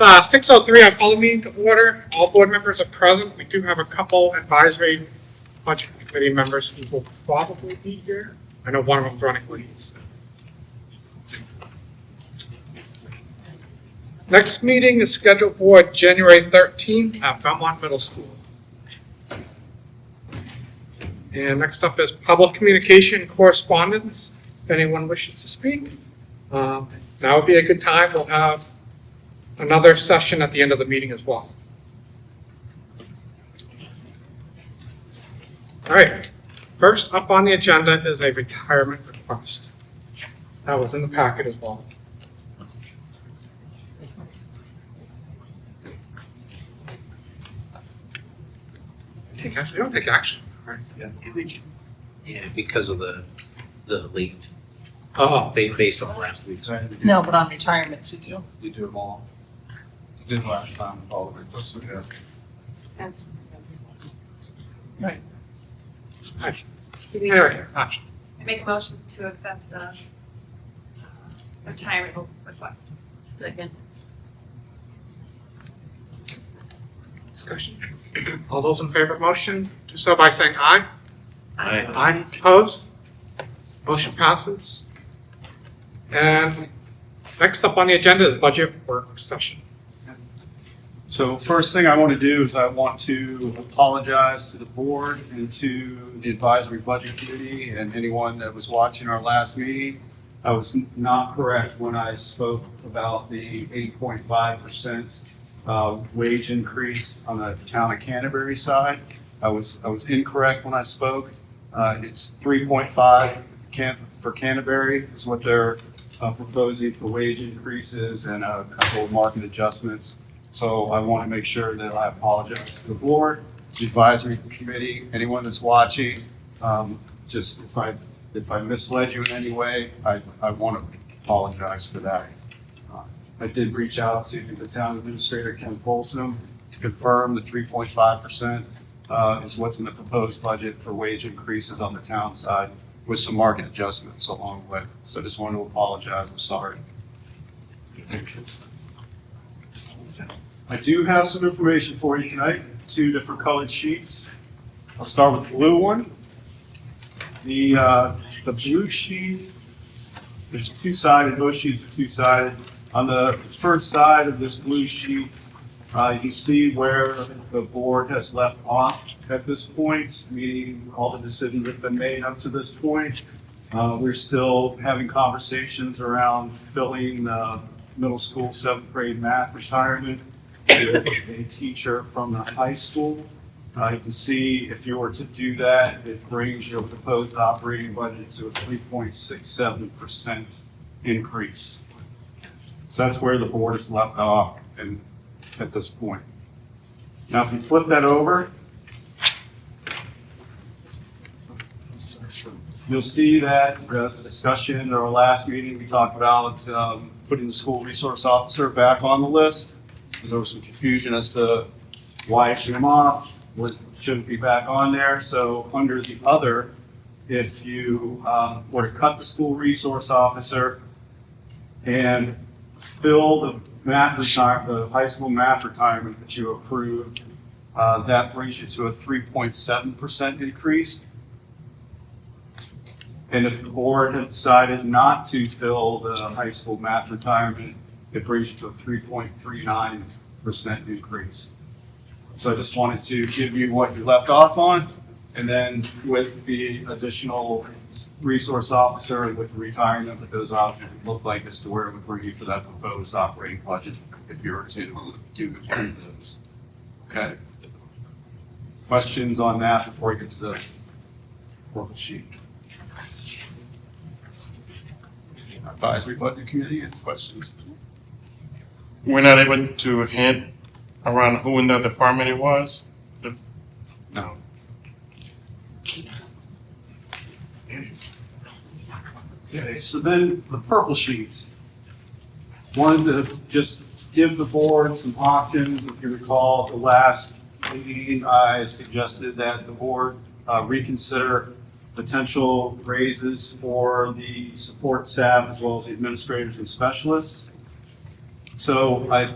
6:03. I call the meeting to order. All board members are present. We do have a couple advisory budget committee members who will probably be here. I know one of them's running late. So. Next meeting is scheduled for January 13th at Belmont Middle School. And next up is public communication correspondence. If anyone wishes to speak, now would be a good time. We'll have another session at the end of the meeting as well. All right. First up on the agenda is a retirement request. That was in the packet as well. You don't take action. All right. Yeah, because of the late, Oh, based on last week's. No, but on retirements you do. You do them all. You did last time with all the requests we had. That's right. Anyway, action. I make a motion to accept the retirement request. Second. Discussion. All those in favor of the motion, do so by saying aye. Aye. Aye. Opposed? Motion passes. And next up on the agenda is budget work session. So first thing I want to do is I want to apologize to the board and to the advisory budget committee and anyone that was watching our last meeting. I was not correct when I spoke about the 8.5% wage increase on the town of Canterbury side. I was incorrect when I spoke. It's 3.5 for Canterbury is what they're proposing for wage increases and a couple of market adjustments. So I want to make sure that I apologize to the board, to the advisory committee, anyone that's watching. Just if I misled you in any way, I want to apologize for that. I did reach out to the town administrator, Ken Folsom, to confirm the 3.5% is what's in the proposed budget for wage increases on the town side with some market adjustments along the way. So I just want to apologize. I'm sorry. I do have some information for you tonight, 2 different colored sheets. I'll start with the blue one. The blue sheet is 2-sided, both sheets are 2-sided. On the first side of this blue sheet, you can see where the board has left off at this point, meaning all the decisions that have been made up to this point. We're still having conversations around filling the middle school 7th grade math retirement with a teacher from the high school. You can see if you were to do that, it brings your proposed operating budget to a 3.67% increase. So that's where the board is left off at this point. Now, if you flip that over, you'll see that as a discussion at our last meeting, we talked about putting the school resource officer back on the list, because there was some confusion as to why it came off, what shouldn't be back on there. So under the other, if you were to cut the school resource officer and fill the high school math retirement that you approved, that brings you to a 3.7% increase. And if the board had decided not to fill the high school math retirement, it brings you to a 3.39% increase. So I just wanted to give you what you left off on, and then with the additional resource officer and with the retirement with those options, it looked like as to where it would bring you for that proposed operating budget if you were to do those. Okay. Questions on that before we get to the worksheet? Advisory Budget Committee, any questions? We're not able to hint around who in the department it was? No. Okay, so then the purple sheets. Wanted to just give the board some options. If you recall, the last meeting, I suggested that the board reconsider potential raises for the support staff as well as the administrators and specialists. So I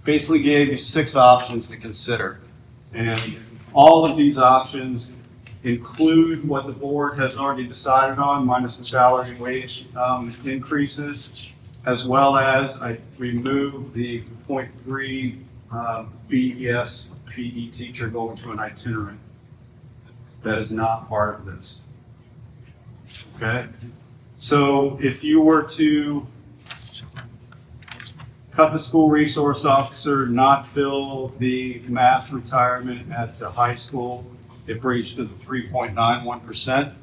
basically gave you 6 options to consider. And all of these options include what the board has already decided on, minus the salary and wage increases, as well as I removed the 0.3 BHS PE teacher going to an itinerant. That is not part of this. Okay? So if you were to cut the school resource officer, not fill the math retirement at the high school, it brings you to the 3.91%.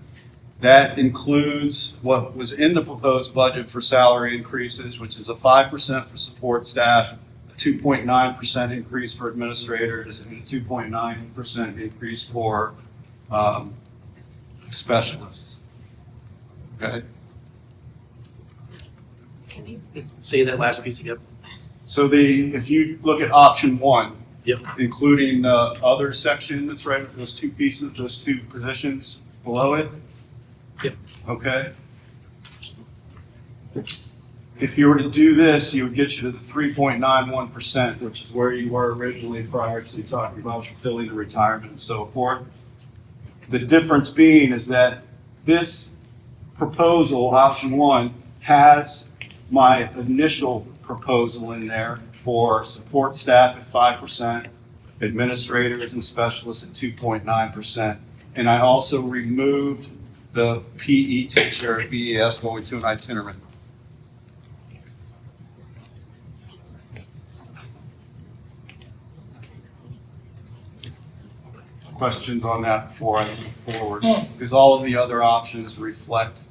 That includes what was in the proposed budget for salary increases, which is a 5% for support staff, a 2.9% increase for administrators, and a 2.9% increase for specialists. Okay? Can you say that last piece again? So if you look at option 1, Yep. including the other section that's right, those 2 pieces, those 2 positions below it. Yep. Okay. If you were to do this, you would get you to the 3.91%, which is where you were originally prior to talking about fulfilling the retirement and so forth. The difference being is that this proposal, option 1, has my initial proposal in there for support staff at 5%, administrators and specialists at 2.9%. And I also removed the PE teacher at BES going to an itinerant. Questions on that before I move forward? Because all of the other options reflect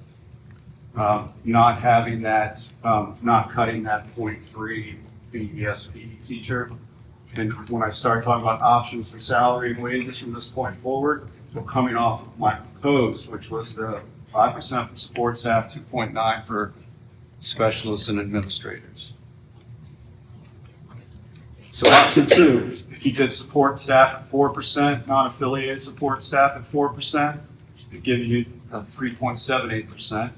not having that, not cutting that 0.3 BES PE teacher. And when I start talking about options for salary and wages from this point forward, we're coming off of my proposed, which was the 5% for support staff, 2.9 for specialists and administrators. So option 2, if you did support staff at 4%, non-affiliated support staff at 4%, it gives you a 3.78%.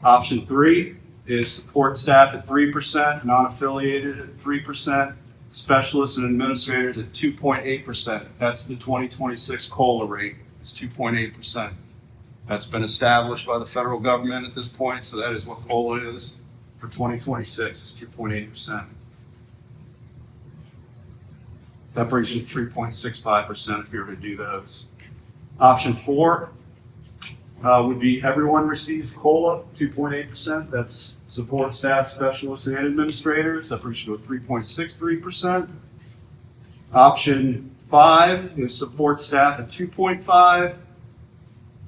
Option 3 is support staff at 3%, non-affiliated at 3%, specialists and administrators at 2.8%. That's the 2026 COLA rate. It's 2.8%. That's been established by the federal government at this point, so that is what COLA is for 2026. It's 2.8%. That brings you to 3.65% if you were to do those. Option 4 would be everyone receives COLA, 2.8%. That's support staff, specialists, and administrators. That brings you to a 3.63%. Option 5 is support staff at 2.5,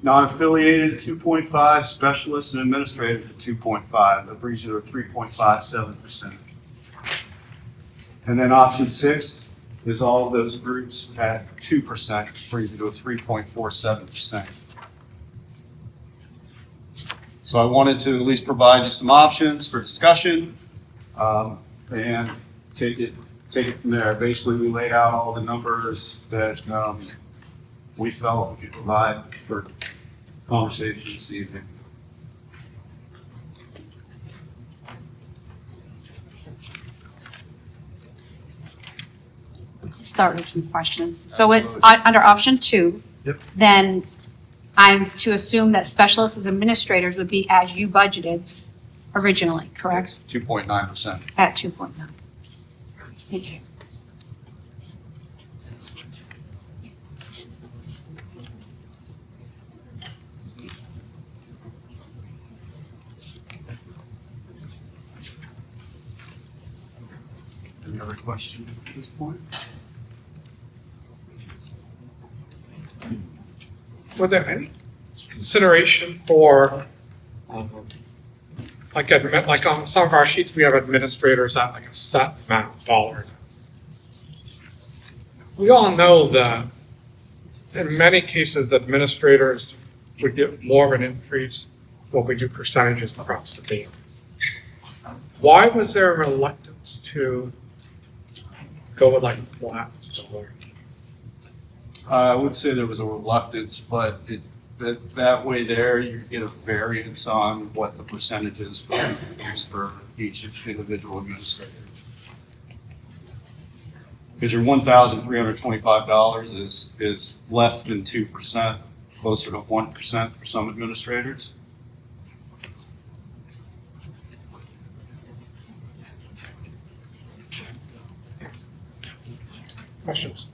non-affiliated at 2.5, specialists and administrators at 2.5. That brings you to a 3.57%. And then option 6 is all of those groups at 2%, brings you to a 3.47%. So I wanted to at least provide you some options for discussion and take it from there. Basically, we laid out all the numbers that we felt we could provide for conversation this evening. Start with some questions. So Absolutely. under option 2, Yep. then I'm to assume that specialists as administrators would be as you budgeted originally, correct? 2.9%. At 2.9. Thank you. Any other questions at this point? Was there any consideration for, like on some of our sheets, we have administrators at like a set amount of dollars. We all know that in many cases, administrators would get more of an increase when we do percentages across the board. Why was there a reluctance to go with like a flat dollar? I would say there was a reluctance, but that way there you get a variance on what the percentage is for each individual administrator. Because your $1,325 is less than 2%, closer to 1% for some administrators. Questions?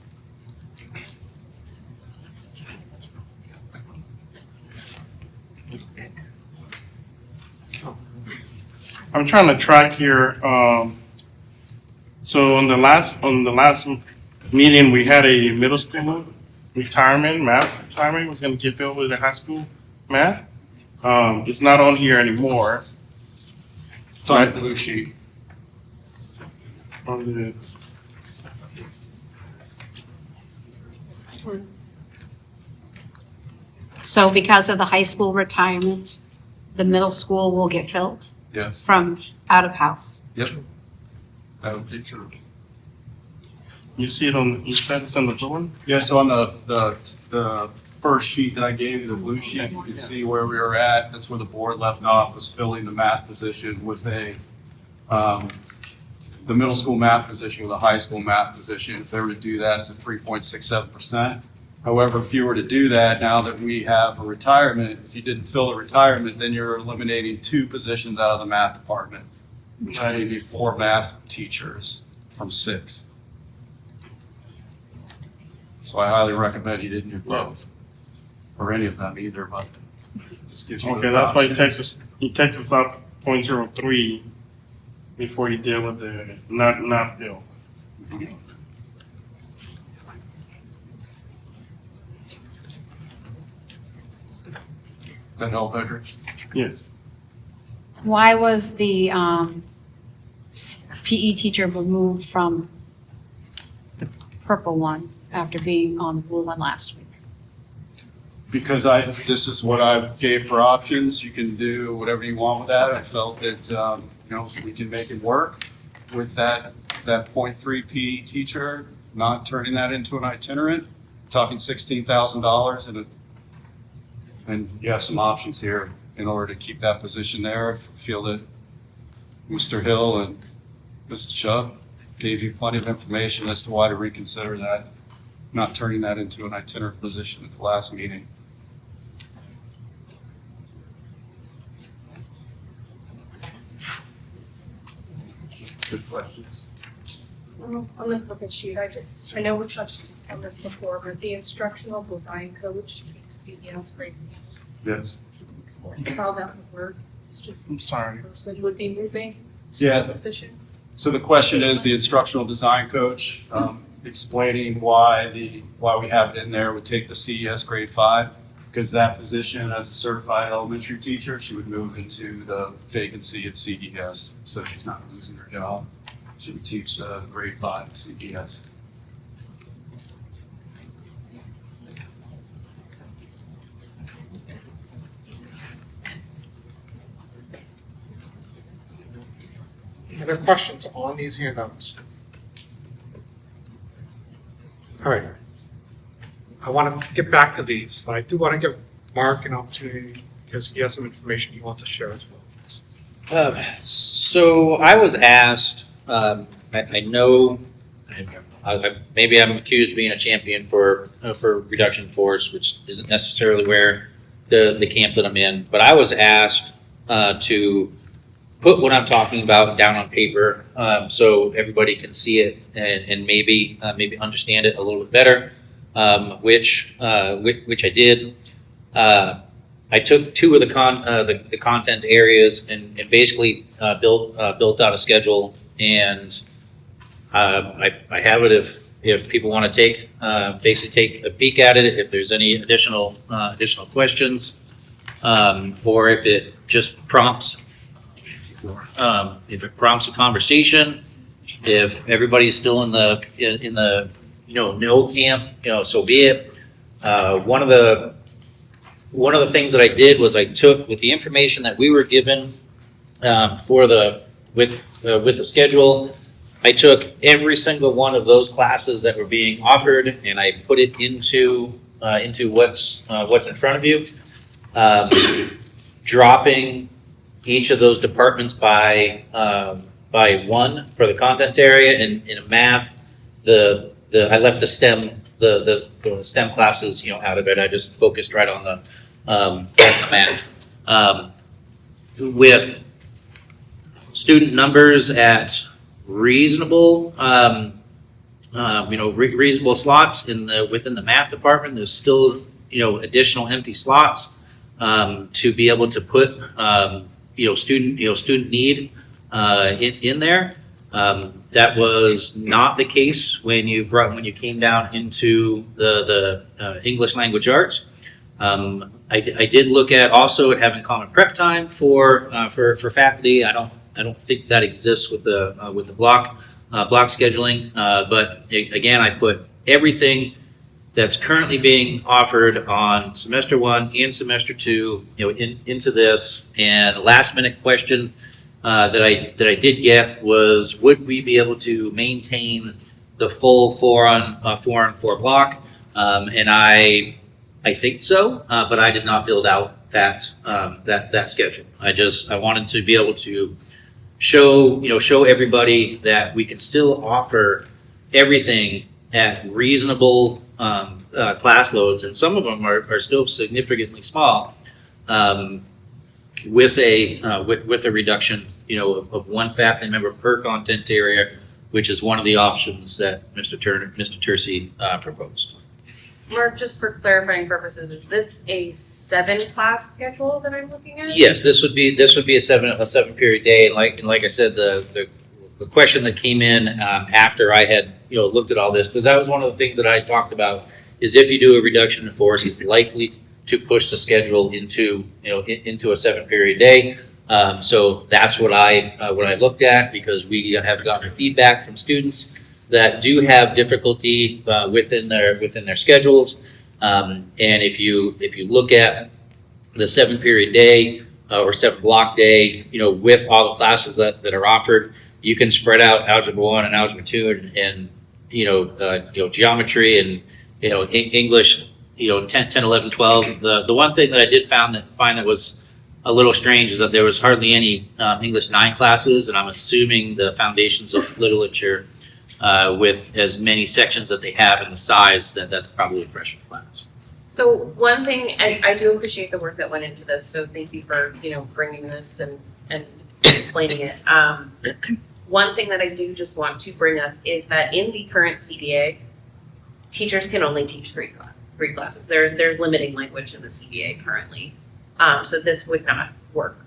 I'm trying to track here, so on the last meeting, we had a middle school math retirement was gonna get filled with the high school math. It's not on here anymore. It's on the blue sheet. On the, So because of the high school retirement, the middle school will get filled Yes. from out of house. Yep. That would be true. you see it on, you said it's on the blue one? Yeah, so on the first sheet that I gave you, the blue sheet, you can see where we were at. That's where the board left off, was filling the math position with the middle school math position with a high school math position. If they were to do that, it's a 3.67%. However, if you were to do that, now that we have a retirement, if you didn't fill a retirement, then you're eliminating 2 positions out of the math department, which would leave you 4 math teachers from 6. So I highly recommend you didn't do both, or any of them either, but just gives you. Okay, that's why he takes us up 0.03 before you deal with the not bill. Does that help, Edgar? Yes. Why was the PE teacher removed from the purple one after being on the blue one last week? Because this is what I gave for options. You can do whatever you want with that. I felt that, we can make it work with that 0.3 PE teacher, not turning that into an itinerant, talking $16,000 and you have some options here in order to keep that position there. If you feel that Mr. Hill and Mrs. Chubb gave you plenty of information as to why to reconsider that, not turning that into an itinerant position at the last meeting. Good questions. On the purple sheet, I know we touched on this before, but the instructional design coach, CES grade. Yes. Explain how that would work. It's just I'm the sorry. person would be moving Yeah. to the position. So the question is the instructional design coach, explaining why we have it in there would take the CES grade 5, because that position as a certified elementary teacher, she would move into the vacancy at CES. So she's not losing her job. She would teach grade 5 at CES. Are there questions on these handouts? All right. I want to get back to these, but I do want to give Mark an opportunity because he has some information he wants to share as well. So I was asked, I know, maybe I'm accused of being a champion for reduction force, which isn't necessarily where the camp that I'm in, but I was asked to put what I'm talking about down on paper so everybody can see it and maybe understand it a little bit better, which I did. I took 2 of the content areas and basically built out a schedule, and I have it if people want to take a peek at it, if there's any additional questions, or if it just prompts a conversation, if everybody's still in the no camp, so be it. One of the things that I did was I took with the information that we were given with the schedule, I took every single one of those classes that were being offered and I put it into what's in front of you, dropping each of those departments by 1 for the content area. In math, I left the STEM classes, out of it. I just focused right on the math. With student numbers at reasonable, reasonable slots within the math department, there's still, additional empty slots, to be able to put, student need, in there. That was not the case when you came down into the English language arts. I did look at also having common prep time for faculty. I don't think that exists with the block scheduling. But again, I put everything that's currently being offered on semester 1 and semester 2, into this. And the last minute question that I did get was, would we be able to maintain the full 4 on 4 block? And I think so, but I did not build out that schedule. I wanted to be able to show everybody that we can still offer everything at reasonable class loads, and some of them are still significantly small, with a reduction, of one faculty member per content area, which is one of the options that Mr. Tercey proposed. Mark, just for clarifying purposes, is this a 7-class schedule that I'm looking at? Yes, this would be a 7 period day, and like I said, the question that came in after I had looked at all this, because that was one of the things that I talked about, is if you do a reduction in force, it's likely to push the schedule into a 7 period day. So that's what I looked at, because we have gotten feedback from students that do have difficulty within their schedules. And if you look at the 7 period day or 7 block day, with all the classes that are offered, you can spread out Algebra 1 and Algebra 2 and geometry and English, 10, 11, 12. The one thing that I did find that was a little strange is that there was hardly any English 9 classes, and I'm assuming the foundations of literature, with as many sections that they have and the size, that's probably a freshman class. So one thing, I do appreciate the work that went into this, so thank you for, bringing this and explaining it. One thing that I do just want to bring up is that in the current CBA, teachers can only teach 3 classes. There's limiting language in the CBA currently. So this would not work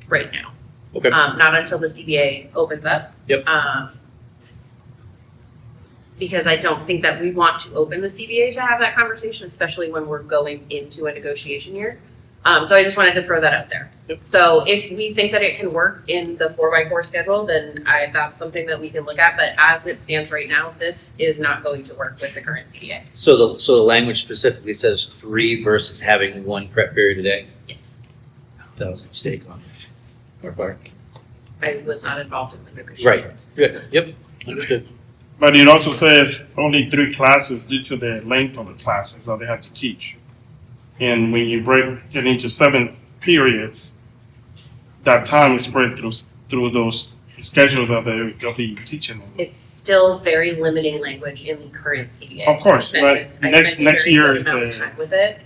right now. Okay. Not until the CBA opens up. Yep. Because I don't think that we want to open the CBA to have that conversation, especially when we're going into a negotiation year. So I just wanted to throw that out there. Yep. So if we think that it can work in the 4x4 schedule, then that's something that we can look at. But as it stands right now, this is not going to work with the current CBA. So the language specifically says 3 versus having 1 prep period a day. Yes. That was a mistake on our part. I was not involved in the negotiations. Good. Yep. Understood. But it also says only 3 classes due to the length of the classes that they have to teach. And when you break it into 7 periods, that time is spread through those schedules that they'll be teaching. It's still very limiting language in the current CBA. Of course, but next year is the time with it.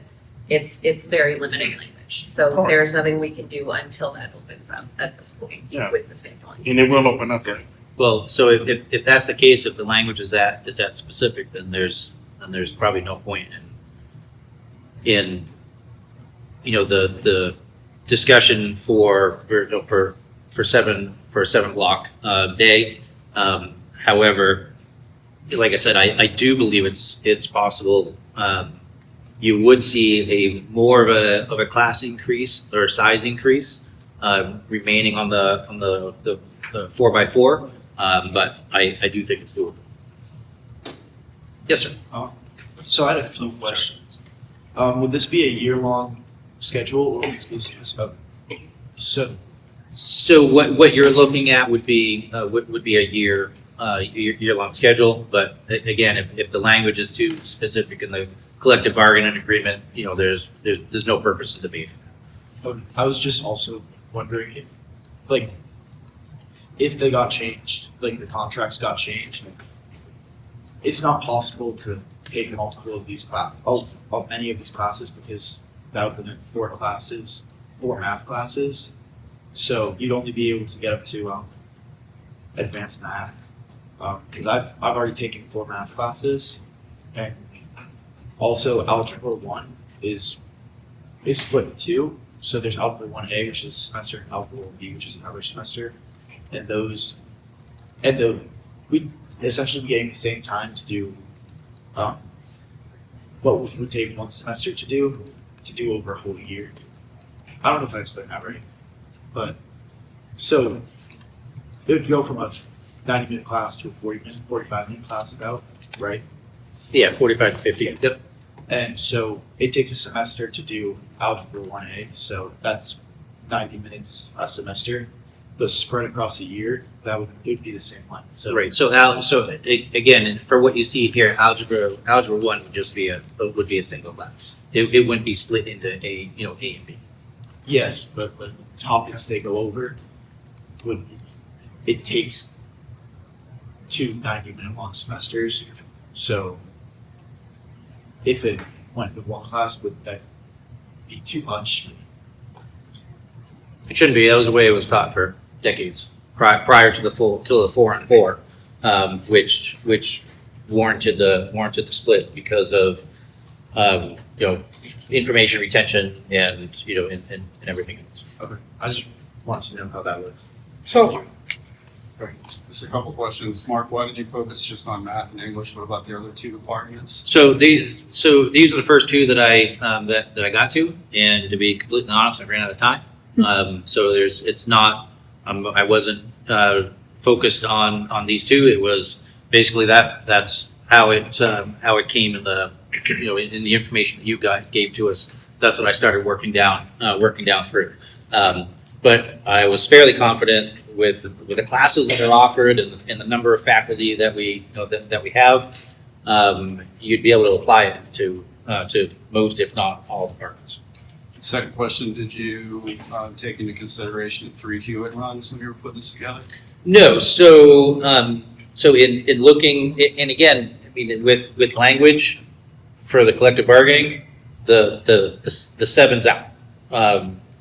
It's very limiting language. So there's nothing we can do until that opens up at this point with the scheduling. And it will open up there. Well, so if that's the case, if the language is that specific, then there's probably no point in the discussion for a 7 block day. However, like I said, I do believe it's possible. You would see more of a class increase or size increase remaining on the 4x4. But I do think it's doable. Yes, sir. So I had a few questions. Would this be a year-long schedule, or would this be So what you're looking at would be a year-long schedule. But again, if the language is too specific in the collective bargaining agreement, there's no purpose in debating. I was just also wondering if they got changed, like the contracts got changed, it's not possible to take multiple of these many of these classes because that would limit 4 math classes. So you'd only be able to get up to advanced math. Because I've already taken 4 math classes, and also Algebra 1 is split in 2. So there's Algebra 1A, which is a semester, and Algebra 1B, which is another semester. And we'd essentially be getting the same time to do what would take 1 semester to do over a whole year. I don't know if I explained that right, but so it would go from a 90-minute class to a 45-minute class about, right? Yeah, 45 to 50. Yep. And so it takes a semester to do Algebra 1A, so that's 90 minutes a semester. But spread across a year, it would be the same length. So Right. So again, for what you see here, algebra 1 would just be a single class. It wouldn't be split into A and B. yes, but the topics they go over it takes 2 90-minute long semesters. So if it went to 1 class, would that be too much? It shouldn't be. That was the way it was taught for decades prior to the 4-on-4, which warranted the split because of information retention and everything else. Okay, I just wanted to know how that works. So, Just a couple questions. Mark, why did you focus just on math and English? What about the other 2 departments? So these are the first 2 that I got to, and to be completely honest, I ran out of time. So I wasn't focused on these 2. It was basically that's how it came in the in the information that you gave to us. That's what I started working down through. But I was fairly confident with the classes that are offered and the number of faculty that we have. You'd be able to apply it to most, if not all, departments. Second question, did you take into consideration 3 Hewitt runs when you were putting this together? No, so in looking, and again, I mean, with language for the collective bargaining, the 7's out,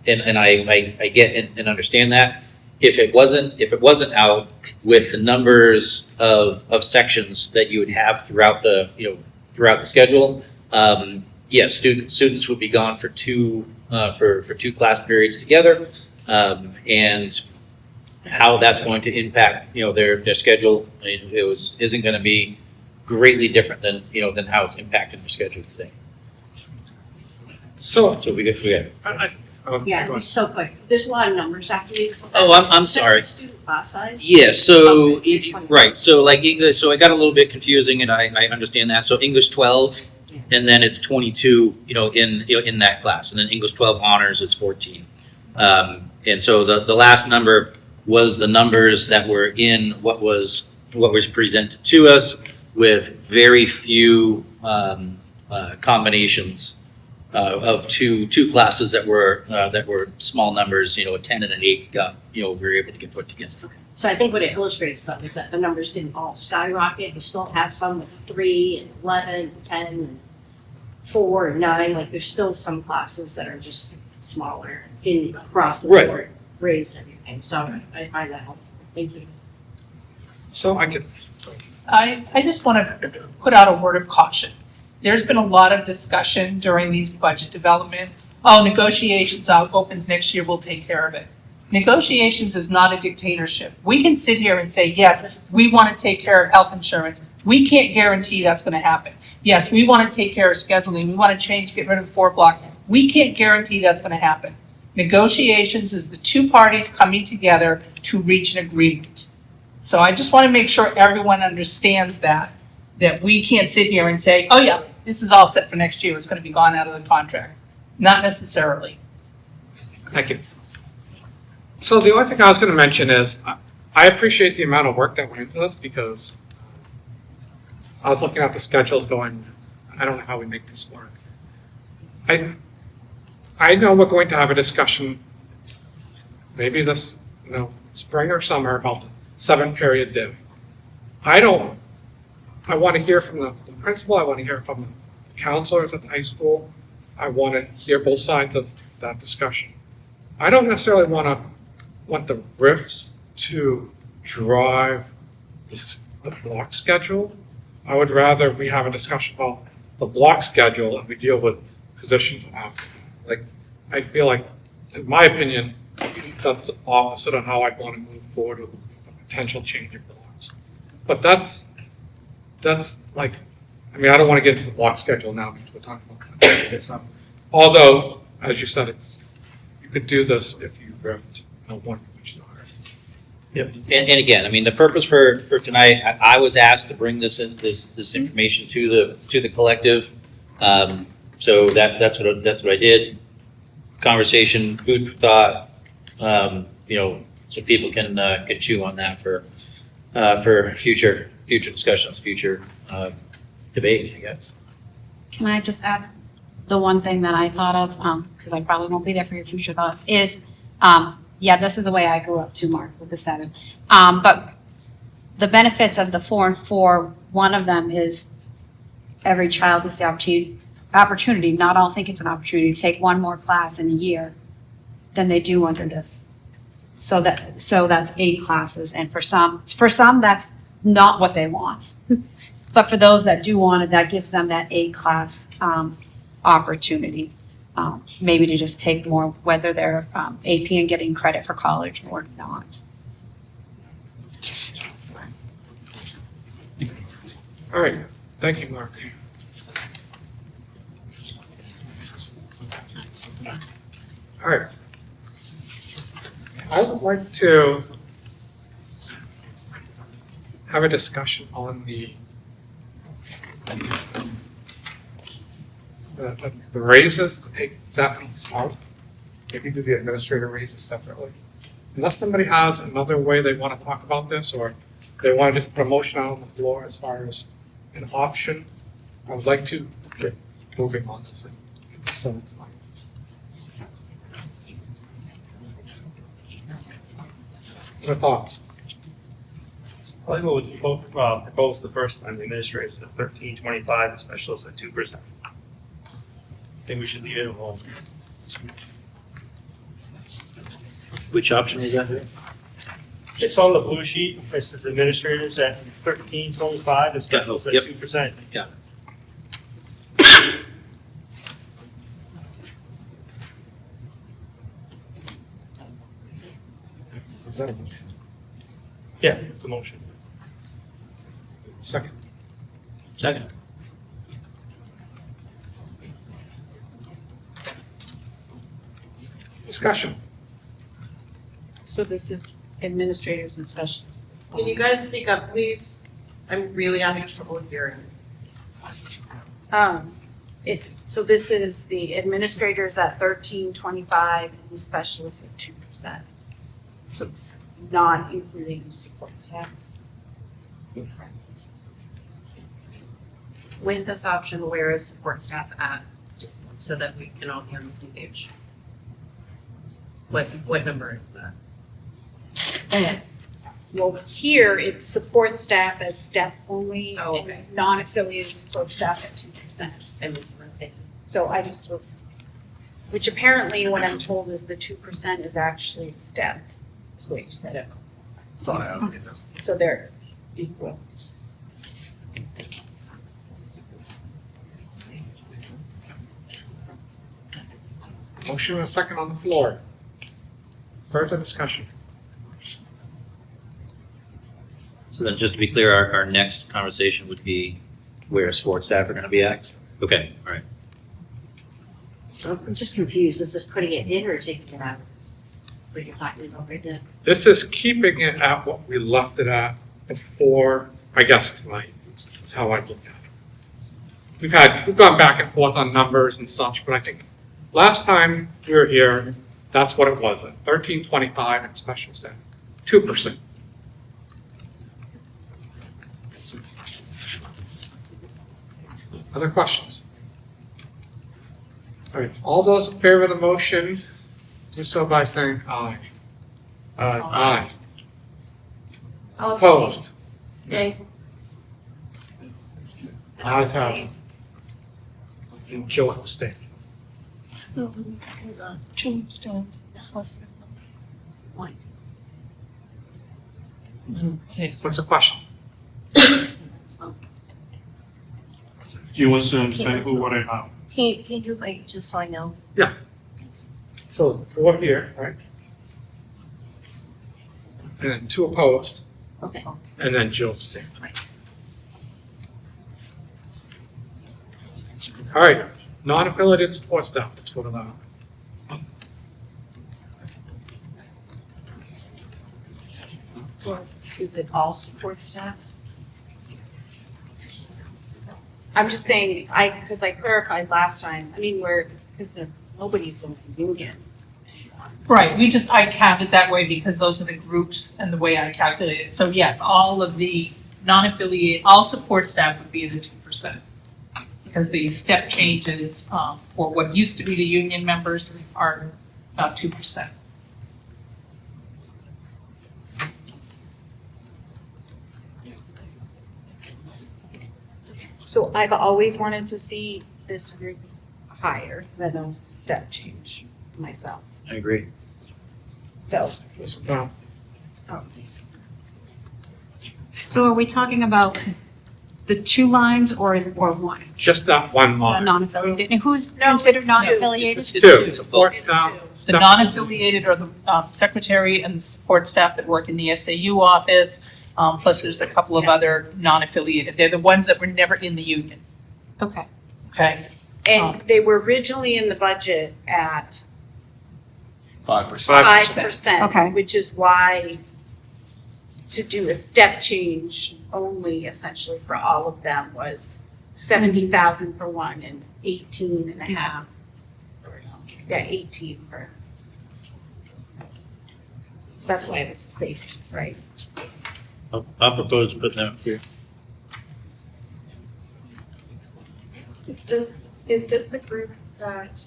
and I get and understand that. If it wasn't out with the numbers of sections that you would have throughout the schedule, yes, students would be gone for 2 class periods together, and how that's going to impact their schedule isn't going to be greatly different than how it's impacted their schedule today. so, So we got. Yeah, go ahead. it's so quick. There's a lot of numbers after you. Oh, I'm sorry. Student class size. Yeah, so Okay, which one? right, so like English, so it got a little bit confusing, and I understand that. So English 12, and then it's 22, in that class, and then English 12 honors is 14, and so the last number was the numbers that were in what was presented to us, with very few combinations of two classes that were small numbers. A 10 and an 8 got we were able to get put together. So I think what it illustrates though is that the numbers didn't all skyrocket. You still have some with 3 and 11, and 10, and 4 and 9. Like there's still some classes that are just smaller in across the Right. board, grades and everything. So I find that helpful. Thank you. So I can, I just want to put out a word of caution. There's been a lot of discussion during these budget development. Oh, negotiations opens next year, we'll take care of it. Negotiations is not a dictatorship. We can sit here and say, yes, we want to take care of health insurance. We can't guarantee that's going to happen. Yes, we want to take care of scheduling. We want to get rid of 4 block. We can't guarantee that's going to happen. Negotiations is the 2 parties coming together to reach an agreement. So I just want to make sure everyone understands that we can't sit here and say, oh yeah, this is all set for next year. It's going to be gone out of the contract. Not necessarily. thank you. So the only thing I was going to mention is I appreciate the amount of work that went into this, because I was looking at the schedules going, I don't know how we make this work. I know we're going to have a discussion maybe this spring or summer about the 7-period div. I don't I want to hear from the principal, I want to hear from the counselors at the high school. I want to hear both sides of that discussion. I don't necessarily want the RIFs to drive the block schedule. I would rather we have a discussion about the block schedule and we deal with positions after. Like, I feel like, in my opinion, that's the opposite of how I want to move forward with a potential change in blocks. But that's like, I mean, I don't want to get into the block schedule now because we're talking about that. Although, as you said, you could do this if you rift one commission hours. And again, I mean, the purpose for tonight, I was asked to bring this information to the collective. So that's what I did. Conversation, food for thought, so people can chew on that for future discussions, future debate, I guess. Can I just add the one thing that I thought of, because I probably won't be there for your future thought, is, yeah, this is the way I grew up too, Mark, with the 7. But the benefits of the 4 and 4, one of them is every child gets the opportunity, not all think it's an opportunity, to take one more class in a year than they do under this. So that's 8 classes, and for some that's not what they want. But for those that do want it, that gives them that 8 class opportunity, maybe to just take more, whether they're AP and getting credit for college or not. All right, thank you, Mark. All right. I would like to have a discussion on the raises, to take that piece out. Maybe do the administrator raises separately. Unless somebody has another way they want to talk about this, or they want to just put a motion out on the floor as far as an option, I would like to get moving on this thing. So, what thoughts? I think what was proposed the first time, the administrators at 13.25, the specialists at 2%. I think we should leave it alone. Which option is that? It's on the blue sheet. It says administrators at 13.25 and specialists at 2%. Yeah. Is that a motion? Yeah, it's a motion. Second. Second. Discussion. So this is administrators and specialists. this Can you line. guys speak up, please? I'm really having trouble hearing. So this is the administrators at 13.25 and the specialists at 2%. So it's not including support staff. With this option, where is support staff at? Just so that we can all be on the same page. What number is that? Well, here it's support staff as step only Oh, okay. and non-affiliated support staff at 2%. I missed one thing. So I just was, which apparently what I'm told is the 2% is actually a step. That's the way you said it. So they're equal. Motion and a second on the floor. Further discussion. So then, just to be clear, our next conversation would be where sports staff are going to be at? Okay, all right. So I'm just confused, is this putting it in or taking it out? What you're talking about right there? This is keeping it at what we left it at before, I guess, tonight. That's how I look at it. We've gone back and forth on numbers and such, but I think last time we were here, that's what it was, 13.25 and special staff, 2%. Other questions? All right, all those in favor of the motion, do so by saying aye. Aye. I'll Opposed? Okay. I have. And Jill abstained. What's the question? You want to understand who, what, and how. Can you wait, just so I know? So 4 here, right? And then 2 opposed, Okay. and then Jill abstained. All right, non-affiliated support staff, let's go to that. Well, is it all support staff? I'm just saying, because I clarified last time, I mean, because nobody's in the union. Right, I counted that way because those are the groups and the way I calculated. So yes, all of the non-affiliated, all support staff would be at the 2%. Because the step changes for what used to be the union members are about 2%. So I've always wanted to see this group higher than a step change myself. I agree. So, No, So are we talking about the 2 lines or one? just that one The line. non-affiliated, and who's No, considered it's non-affiliated? It's 2, support staff. The step- non-affiliated are the secretary and support staff that work in the SAU office, plus there's a couple of other non-affiliated. They're the ones that were never in the union, Okay, okay? and they were originally in the budget at 5%. 5%. Okay. Which is why to do a step change only essentially for all of them was 70,000 for one and 18 and a half. Yeah, 18 for. That's why it was savings, right? I'll propose to put that here. Is this the group that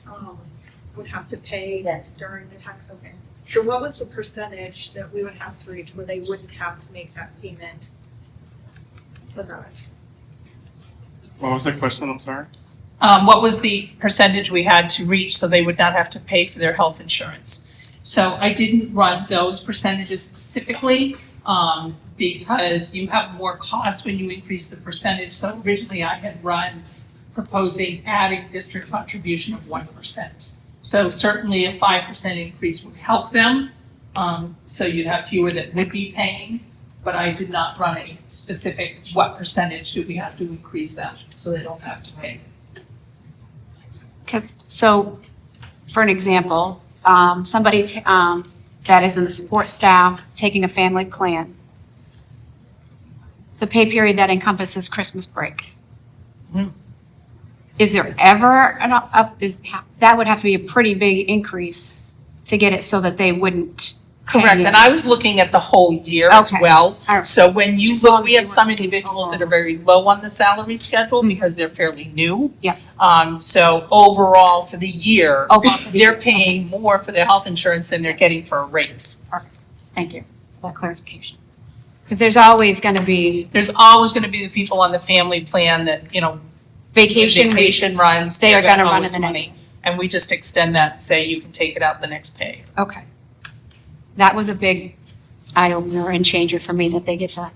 would have to pay during the tax? Okay. So what was the percentage that we would have to reach where they wouldn't have to make that payment for that? What was the question, I'm sorry? What was the percentage we had to reach so they would not have to pay for their health insurance? So I didn't run those percentages specifically, because you have more costs when you increase the percentage. So originally I had run proposing adding district contribution of 1%. So certainly a 5% increase would help them. So you'd have fewer that would be paying, but I did not run a specific what percentage do we have to increase that so they don't have to pay. okay, so for an example, somebody that is in the support staff taking a family plan, the pay period that encompasses Christmas break. Mhm. Is there ever that would have to be a pretty big increase to get it so that they wouldn't pay Correct, and I was looking at the whole year as Okay. well. All right. So when you Just as long look, as we they have some weren't taking individuals that over. are very low on the salary schedule because they're fairly new. Yeah. So overall for the year, Overall for the they're year. paying more for their health insurance than they're getting for a raise. Thank you for that clarification. Because there's always going to be There's always gonna be the people on the family plan that, vacation vacation weeks. runs, They they're are gonna gonna run owe us in the money. And we just extend that, and say you can take it out the next pay. Okay. That was a big eye-opener and changer for me that they don't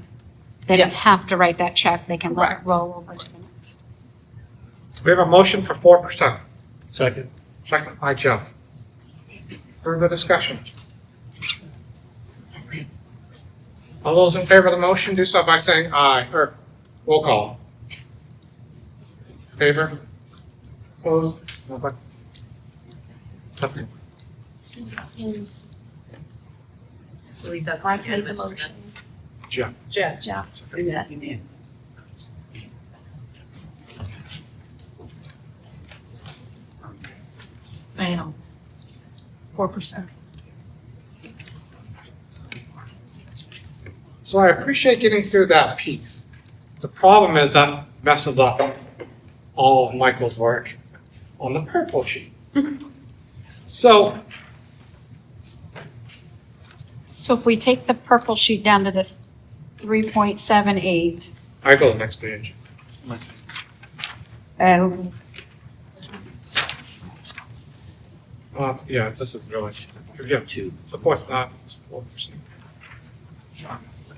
Yeah. have to write that check. They can let it Correct. roll over to the next. We have a motion for 4%. Second. Second by Jeff. Further discussion? All those in favor of the motion do so by saying aye, or roll call. Favor? Opposed? Nobody? Nothing. I believe that's I take the unanimous. motion. Jeff. Jeff. I know. 4%. So I appreciate getting through that piece. The problem is that messes up all of Michael's work on the purple sheet. So, So if we take the purple sheet down to the 3.78, I go to the next page. Yeah, this is really, yeah, 2, support staff is 4%.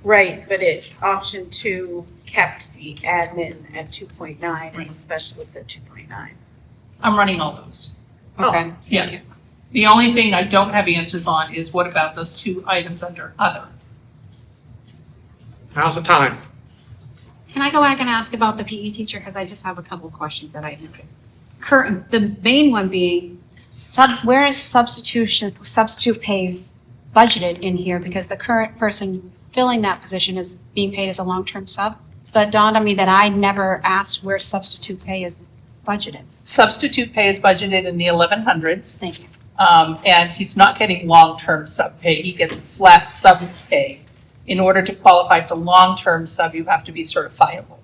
Right, but option 2 kept the admin at 2.9 and the specialist at 2.9. I'm running all those. Okay. Yeah. The only thing I don't have answers on is what about those 2 items under other? Now's the time. Can I go back and ask about the PE teacher? Because I just have a couple of questions that I have. The main one being, where is substitute pay budgeted in here? Because the current person filling that position is being paid as a long-term sub. So that dawned on me that I never asked where substitute pay is budgeted. Substitute pay is budgeted in the 1100s. Thank you. And he's not getting long-term sub pay. He gets flat sub pay. In order to qualify for long-term sub, you have to be certifiable.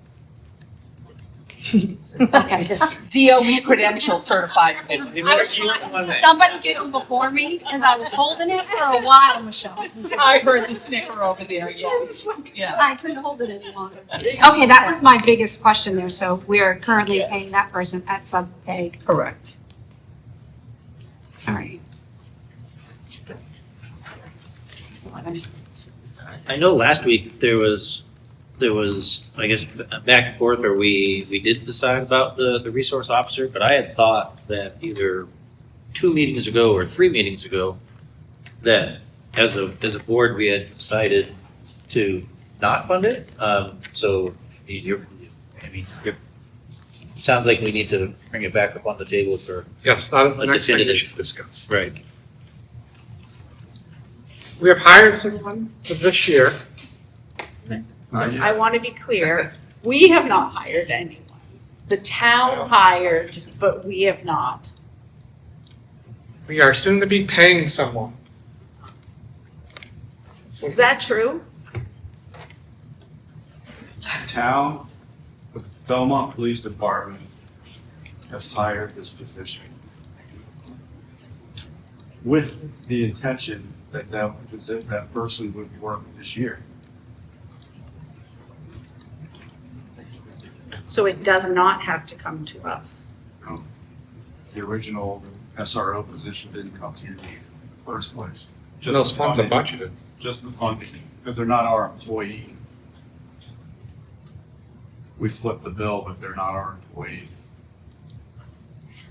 Okay. DOE credential certified. Somebody get him before me because I was holding it for a while, Michelle. I heard the snicker over there, yeah. I couldn't hold it any longer. Okay, that was my biggest question there. So we are currently paying that person at sub pay. Correct. All right. I know last week there was, I guess, back and forth, or we did decide about the resource officer, but I had thought that either 2 meetings ago or 3 meetings ago, that as a board, we had decided to not fund it. So it sounds like we need to bring it back up on the table for. Yes, that is the a next thing we definitive- should discuss. Right. We have hired someone for this year. I want to be clear, we have not hired anyone. The town hired, but we have not. We are soon to be paying someone. Is that true? Town, the Belmont Police Department has hired this position with the intention that that person would work this year. So it does not have to come to us. The original SRO position didn't come to you in the first place. Just Those the funds are funding. budgeted. Just the funding, because they're not our employee. We flip the bill, but they're not our employees.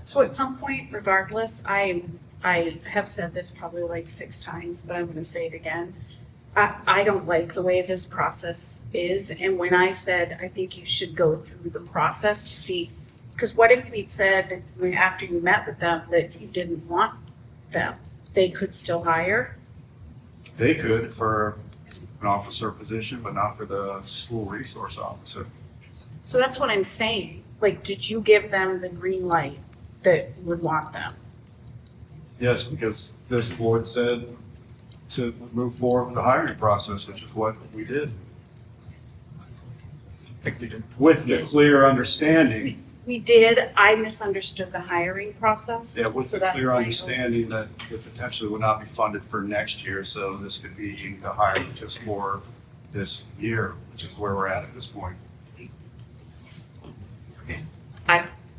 So at some point, regardless, I have said this probably like 6 times, but I'm gonna say it again. I don't like the way this process is, and when I said, I think you should go through the process to see, because what if we'd said, after you met with them, that you didn't want them? They could still hire? They could for an officer position, but not for the school resource officer. So that's what I'm saying. Like, did you give them the green light that you would want them? Yes, because this board said to move forward with the hiring process, which is what we did. With the clear understanding, We did, I misunderstood the hiring process. yeah, with So the that's clear why- understanding that it potentially would not be funded for next year, so this could be the hire just for this year, which is where we're at this point.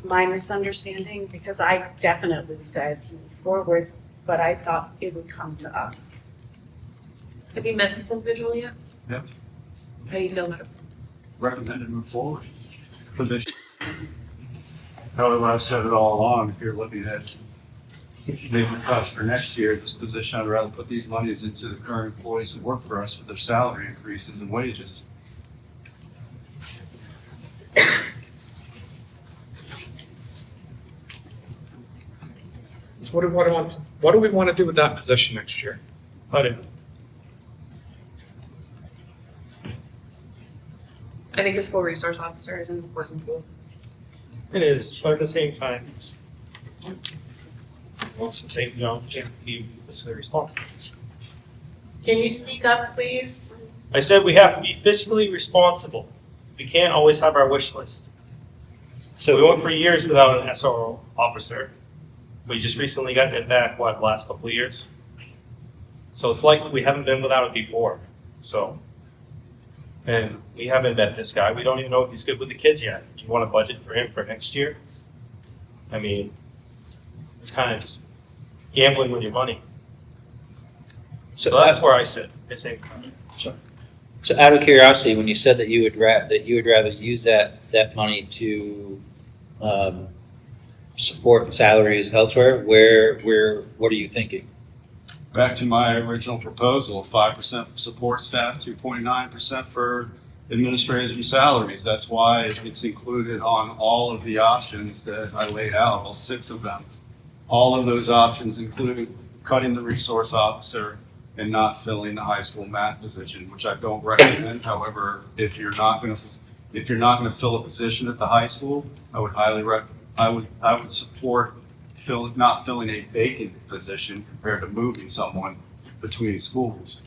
My misunderstanding, because I definitely said move forward, but I thought it would come to us. Have you met this individual yet? Yep. How do you feel about it? Recommended move forward for this. However, I've said it all along, if you're looking at making cuts for next year, this position, I'd rather put these monies into the current employees that work for us for their salary increases and wages. So what do we want to do with that position next year? I think a school resource officer is an important tool. It is, but at the same time, also take, can't be fiscally responsible. Can you speak up, please? I said we have to be fiscally responsible. We can't always have our wish list. So we went for years without an SRO officer. We just recently gotten it back, the last couple of years? So it's like we haven't been without it before, so. And we haven't met this guy. We don't even know if he's good with the kids yet. Do you want to budget for him for next year? I mean, it's kind of just gambling with your money. So that's where I sit. I say, So out of curiosity, when you said that you would rather use that money to support salaries elsewhere, what are you thinking? Back to my original proposal, 5% for support staff, 2.9% for administrators and salaries. That's why it's included on all of the options that I laid out, all 6 of them. All of those options include cutting the resource officer and not filling the high school math position, which I don't recommend. However, if you're not going to fill a position at the high school, I would highly I would support not filling a vacant position compared to moving someone between schools,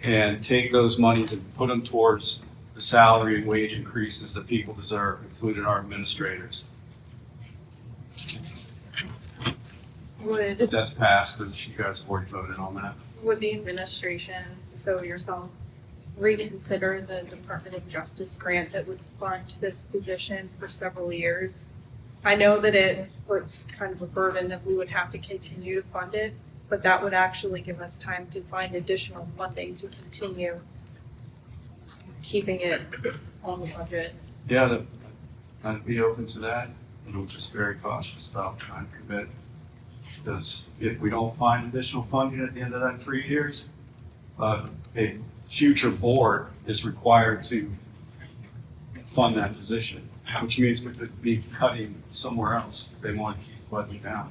and take those monies and put them towards the salary and wage increases that people deserve, including our administrators. If that's passed, because you guys have already voted on that. Would the administration, so yourself, reconsider the Department of Justice grant that would fund this position for several years? I know that it puts kind of a burden that we would have to continue to fund it, but that would actually give us time to find additional funding to continue keeping it on the budget. Yeah, I'd be open to that. I'm just very cautious about trying to commit. Because if we don't find additional funding at the end of that 3 years, a future board is required to fund that position, which means we could be cutting somewhere else if they want to keep budgeting down.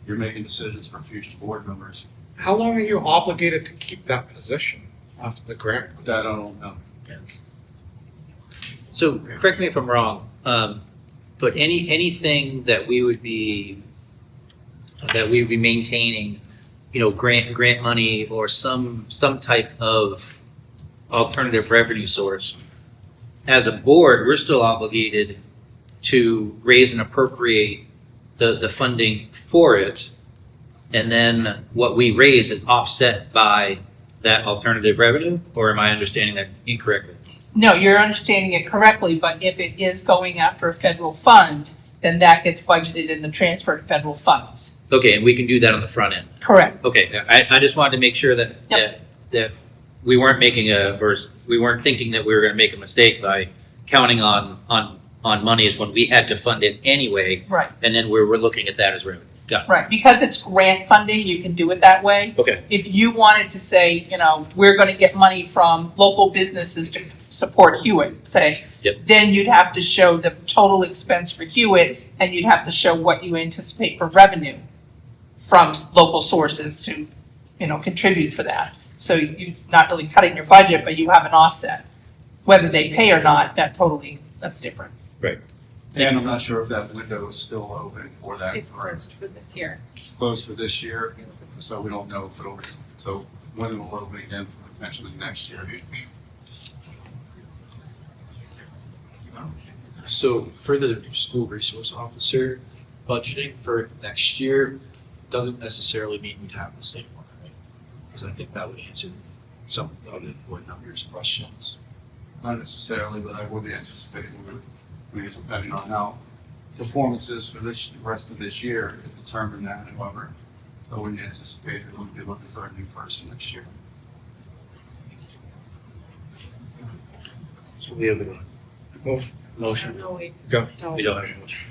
You're making decisions for future board members. How long are you obligated to keep that position after the grant? That I don't know. So correct me if I'm wrong, but anything that we would be maintaining, grant money or some type of alternative revenue source, as a board, we're still obligated to raise and appropriate the funding for it, and then what we raise is offset by that alternative revenue, or am I understanding that incorrectly? No, you're understanding it correctly, but if it is going after a federal fund, then that gets budgeted in the transfer to federal funds. Okay, and we can do that on the front end. Correct. Okay, I just wanted to make sure that that we weren't we weren't thinking that we were going to make a mistake by counting on monies when we had to fund it anyway. Right. And then we're looking at that as revenue. Got it. Right, because it's grant funding, you can do it that way. Okay. If you wanted to say, we're gonna get money from local businesses to support Hewitt, say, Yep. then you'd have to show the total expense for Hewitt, and you'd have to show what you anticipate for revenue from local sources to, contribute for that. So you're not really cutting your budget, but you have an offset. Whether they pay or not, that's different. And I'm not sure if that window is still open for that. It's closed for this year. It's closed for this year, so we don't know if it'll, so when it will open again for potentially next year. So for the school resource officer, budgeting for next year doesn't necessarily mean we'd have the same one, right? Because I think that would answer some of the other board members' questions. Not necessarily, but I would anticipate depending on how performance is for the rest of this year, to determine that. However, I wouldn't anticipate that we'd be looking for a new person next year. So we have a motion. No, we Go. don't. We don't have a motion.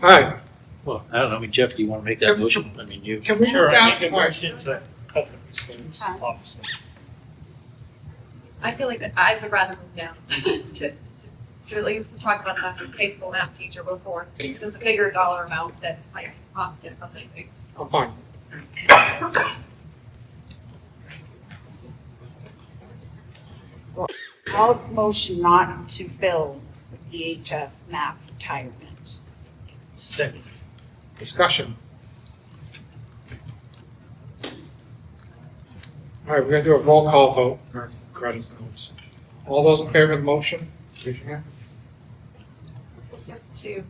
All right, Well, I don't know. Jeff, do you want to make that motion? You. can we move sure, I down? make a All right. motion to cut these things off. I feel like that I would rather move down to at least talk about that high school math teacher before, because it's a bigger dollar amount that might offset other things. I'm fine. I'll motion not to fill the BHS Math retirement. Second. Discussion. All right, we're gonna do a roll call vote for Greta's notes. All those in favor of the motion, raise your hand. It's just to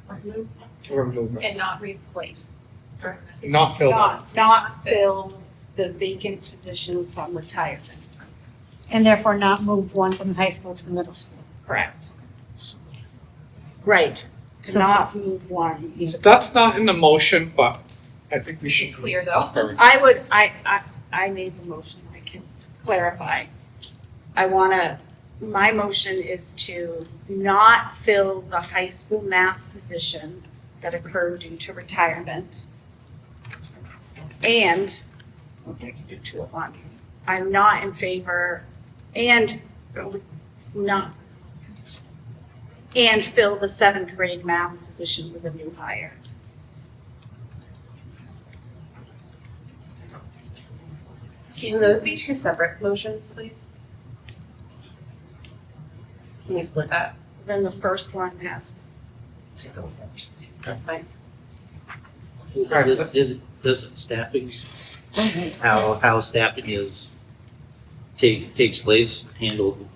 remove To remove it, and not replace. not filled up. Not fill the vacant position from retirement. And therefore not move one from the high school to the middle school. Correct. Right, to So not that's- move one. So that's not in the motion, but I think we should. Clear though. I would, I made the motion, I can clarify. My motion is to not fill the high school math position that occurred due to retirement. And, okay, I can do two at once. I'm not in favor, and not, and fill the 7th grade math position with a new hire. Can those be two separate motions, please? Can we split that? Then the first one has To go first. That's fine. Right, Does staffing, how staffing is, takes place, handled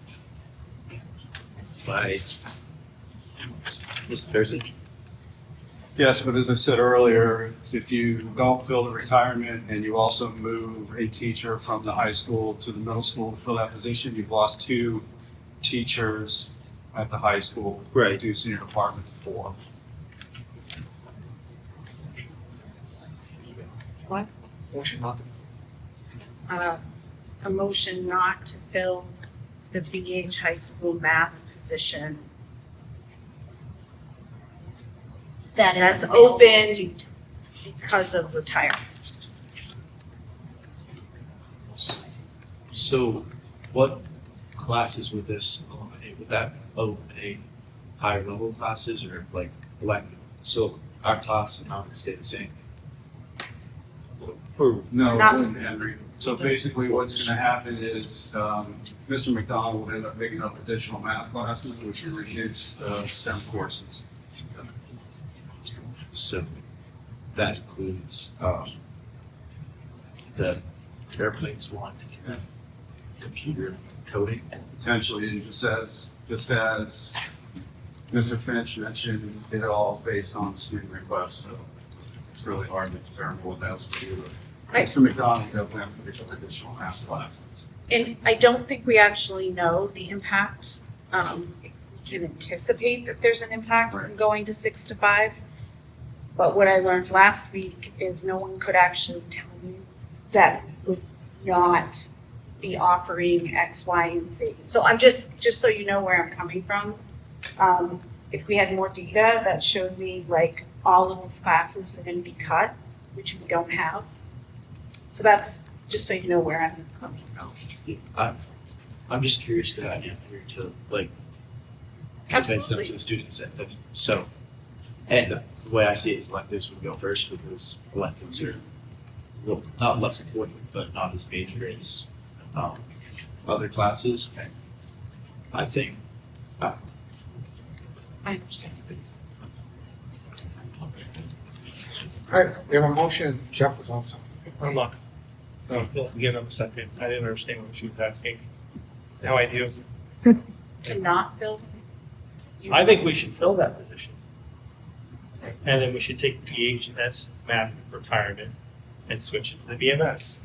by Mr. Pearson? Yes, but as I said earlier, if you don't fill the retirement and you also move a teacher from the high school to the middle school to fill that position, you've lost 2 teachers at the high school. Right. Reducing your department to 4. Motion not to. a motion not to fill the BH high school math position that's open because of retirement. So what classes would this eliminate? Would that eliminate higher level classes or like elective? So our class amount would stay the same? No, Not- it wouldn't, Henry. So basically what's gonna happen is, Mr. McDonald will end up picking up additional math classes, which will reduce STEM courses. So that includes the airplanes one, computer coding. Potentially, just as Mr. Finch mentioned, it all is based on student requests, so it's really hard to determine what else we do. Right. Mr. McDonald definitely have to pick up additional math classes. And I don't think we actually know the impact. We can anticipate that there's an impact from going to 6 to 5. But what I learned last week is no one could actually tell me that we would not be offering X, Y, and Z. So I'm just so you know where I'm coming from. If we had more data that showed me like all of these classes were gonna be cut, which we don't have. So that's just so you know where I'm coming from. I'm just curious to that here to like convince them Absolutely. to the students that so and the way I see it is electives would go first because electives are well, not less important but not as major as other classes. And I think I understand. All right, we have a motion, Jeff was also. I'm not. No, give him a second. I didn't understand what she was asking. Now I do. To not fill. I think we should fill that position. And then we should take the BHS math retirement and switch it to the BMS.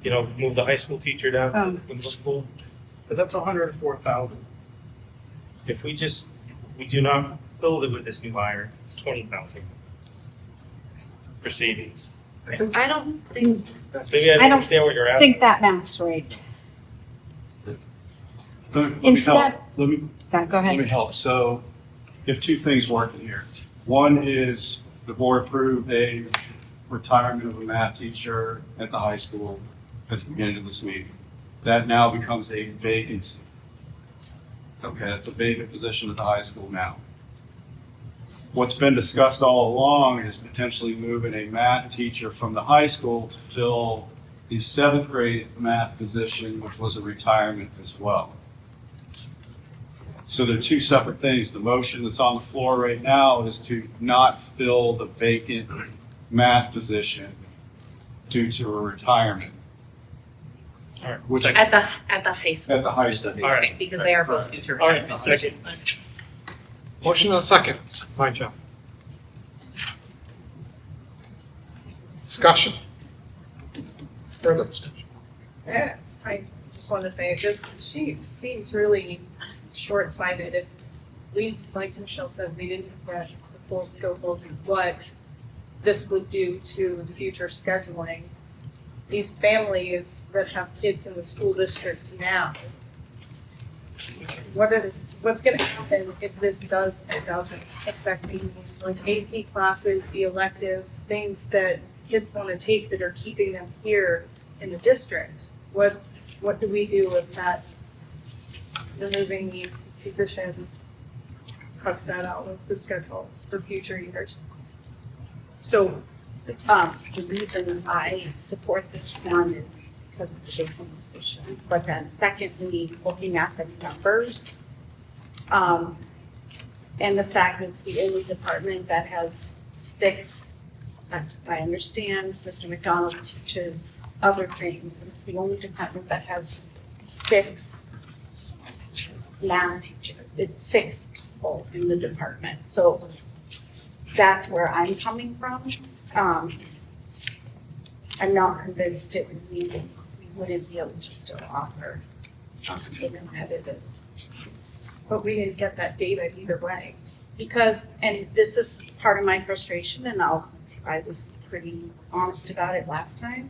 You know, move the high school teacher down to the middle school, but that's $104,000. If we do not fill it with this new hire, it's $20,000 for savings. I think I don't think, Maybe I I don't don't understand what you're I asking. think that math's right. Let me Instead- help. Let me Yeah, go Let me ahead. help. So you have 2 things working here. One is the board approved a retirement of a math teacher at the high school at the beginning of this meeting. That now becomes a vacancy. Okay, that's a vacant position at the high school now. What's been discussed all along is potentially moving a math teacher from the high school to fill the 7th grade math position, which was a retirement as well. So they're 2 separate things. The motion that's on the floor right now is to not fill the vacant math position due to a retirement. All right. Which- Second. At the high school. At the high school. All right. Okay, because they are both future. All right. candidates. Second. Motion and a second by Jeff. Discussion. Further discussion. Yeah, I just want to say, she seems really short-sighted. If we, like Michelle said, we didn't get the full scope of what this would do to the future scheduling. These families that have kids in the school district now, what's gonna happen if this does end up affecting these like AP classes, the electives, things that kids want to take that are keeping them here in the district? What do we do with that? Removing these positions cuts that out of the schedule for future years. So, the reason I support this one is because it's a vacant position. But then secondly, looking at the numbers, and the fact that it's the only department that has 6, I understand Mr. McDonald teaches other things, but it's the only department that has 6 math teachers. It's 6 people in the department. So that's where I'm coming from. I'm not convinced we wouldn't be able to still offer a competitive. But we didn't get that data either way. Because, and this is part of my frustration, and I was pretty honest about it last time,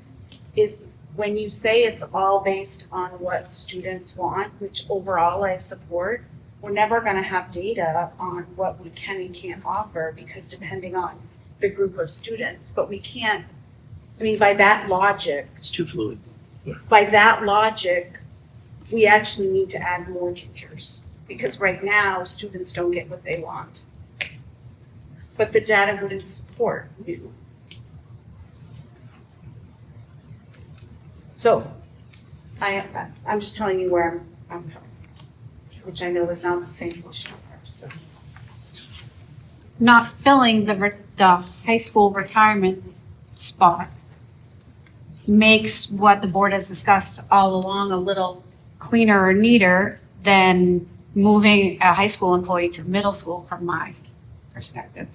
is when you say it's all based on what students want, which overall I support, we're never gonna have data on what we can and can't offer, because depending on the group of students, but we can't, I mean, by that logic, It's too fluid. by that logic, we actually need to add more teachers, because right now, students don't get what they want. But the data wouldn't support you. So, I'm just telling you where I'm coming, which I know is not the same issue, so. Not filling the high school retirement spot makes what the board has discussed all along a little cleaner or neater than moving a high school employee to middle school from my perspective.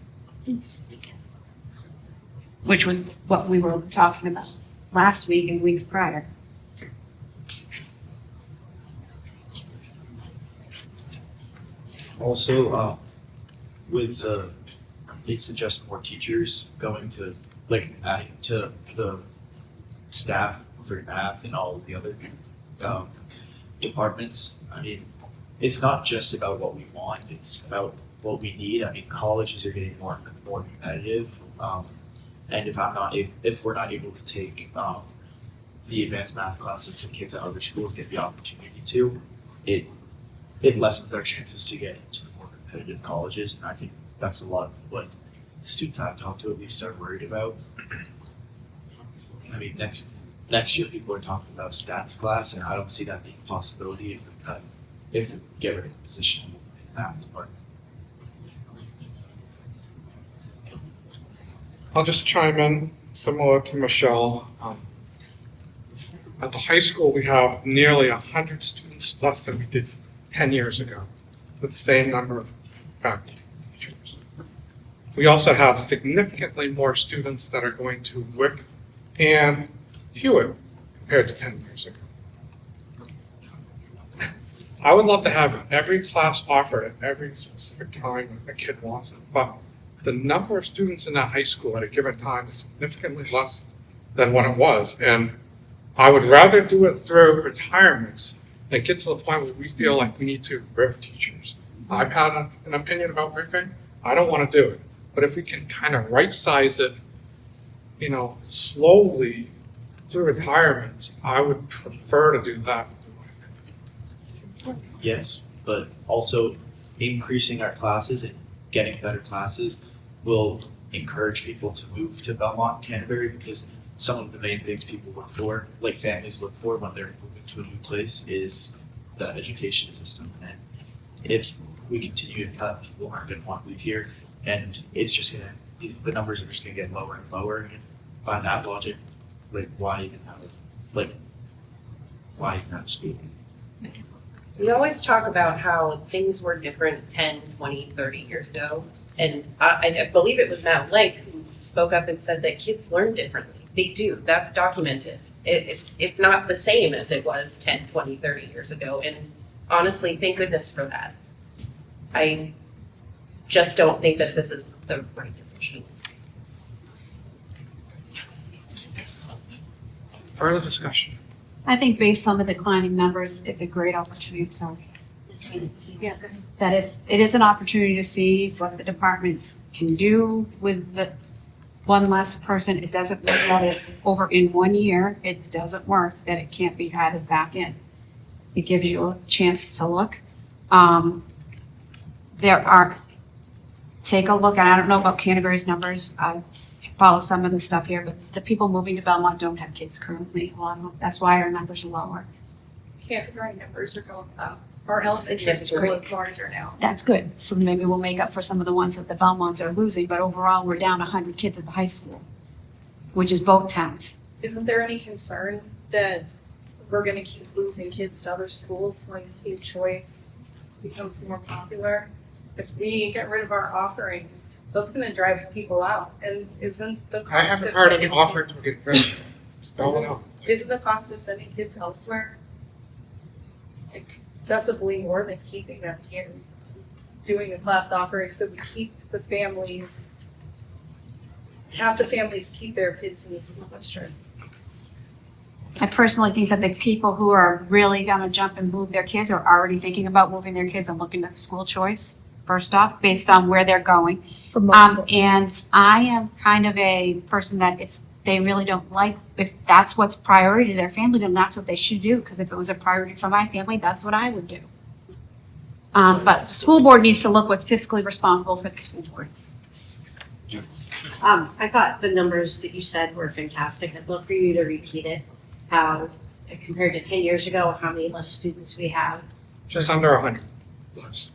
Which was what we were talking about last week and weeks prior. Also, with it suggests more teachers going to, like, adding to the staff for math and all of the other departments. I mean, it's not just about what we want, it's about what we need. I mean, colleges are getting more competitive. And if we're not able to take the advanced math classes that kids at other schools get the opportunity to, it lessens our chances to get into the more competitive colleges. And I think that's a lot of what the students I've talked to at least are worried about. I mean, next year people are talking about stats class, and I don't see that being a possibility if we get rid of the position in that department. I'll just chime in, similar to Michelle. At the high school, we have nearly 100 students less than we did 10 years ago, with the same number of faculty teachers. We also have significantly more students that are going to WIC and Hewitt compared to 10 years ago. I would love to have every class offered at every specific time a kid wants it, but the number of students in that high school at a given time is significantly less than what it was. And I would rather do it through retirements than get to the point where we feel like we need to RIF teachers. I've had an opinion about RIFing. I don't want to do it. But if we can kind of right-size it, slowly through retirements, I would prefer to do that. Yes, but also increasing our classes and getting better classes will encourage people to move to Belmont and Canterbury, because some of the main things people look for, like families look for when they're moving to a new place, is the education system. And if we continue to cut, people aren't going to want to live here, and it's just going to, the numbers are just going to get lower and lower. And by that logic, like, why even have, like, why you have to speak. We always talk about how things were different 10, 20, 30 years ago. And I believe it was Matt Lake who spoke up and said that kids learn differently. They do. That's documented. It's not the same as it was 10, 20, 30 years ago. And honestly, thank goodness for that. I just don't think that this is the right decision. Further discussion? I think based on the declining numbers, it's a great opportunity, so. That it is an opportunity to see what the department can do with the one less person. It doesn't look that it over in 1 year, it doesn't work, that it can't be added back in. It gives you a chance to look. Take a look, and I don't know about Canterbury's numbers, I follow some of the stuff here, but the people moving to Belmont don't have kids currently. A lot of them, that's why our numbers are lower. Canterbury numbers are going up. Our elementary school is larger now. That's good, so maybe we'll make up for some of the ones that the Belmonts are losing, but overall, we're down 100 kids at the high school, which is both towns. Isn't there any concern that we're gonna keep losing kids to other schools when school choice becomes more popular? If we get rid of our offerings, that's gonna drive people out, and isn't the I cost haven't of heard any sending offer to kids- get rid of it. Don't know. Isn't the cost of sending kids elsewhere excessively more than keeping them here, doing the class offerings, so we keep the families, have the families keep their kids in the school district? I personally think that the people who are really gonna jump and move their kids are already thinking about moving their kids and looking at school choice, first off, based on where they're going. And I am kind of a person that if they really don't like, if that's what's priority to their family, then that's what they should do, because if it was a priority for my family, that's what I would do. But the school board needs to look what's fiscally responsible for the school board. I thought the numbers that you said were fantastic. I'd love for you to repeat it. How, compared to 10 years ago, how many less students we have? Just under 100.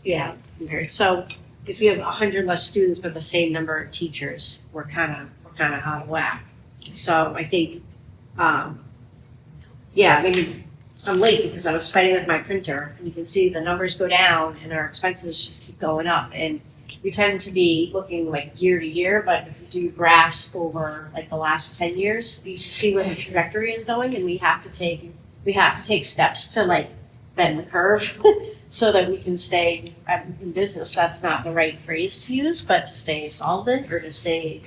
Yeah, compared. So if we have 100 less students but the same number of teachers, we're kind of out of whack. So I think, yeah, I mean, I'm late because I was fighting with my printer, and you can see the numbers go down and our expenses just keep going up. And we tend to be looking like year to year, but if we do graphs over like the last 10 years, you can see where the trajectory is going, and we have to take steps to like bend the curve so that we can stay in business. That's not the right phrase to use, but to stay solvent or to stay,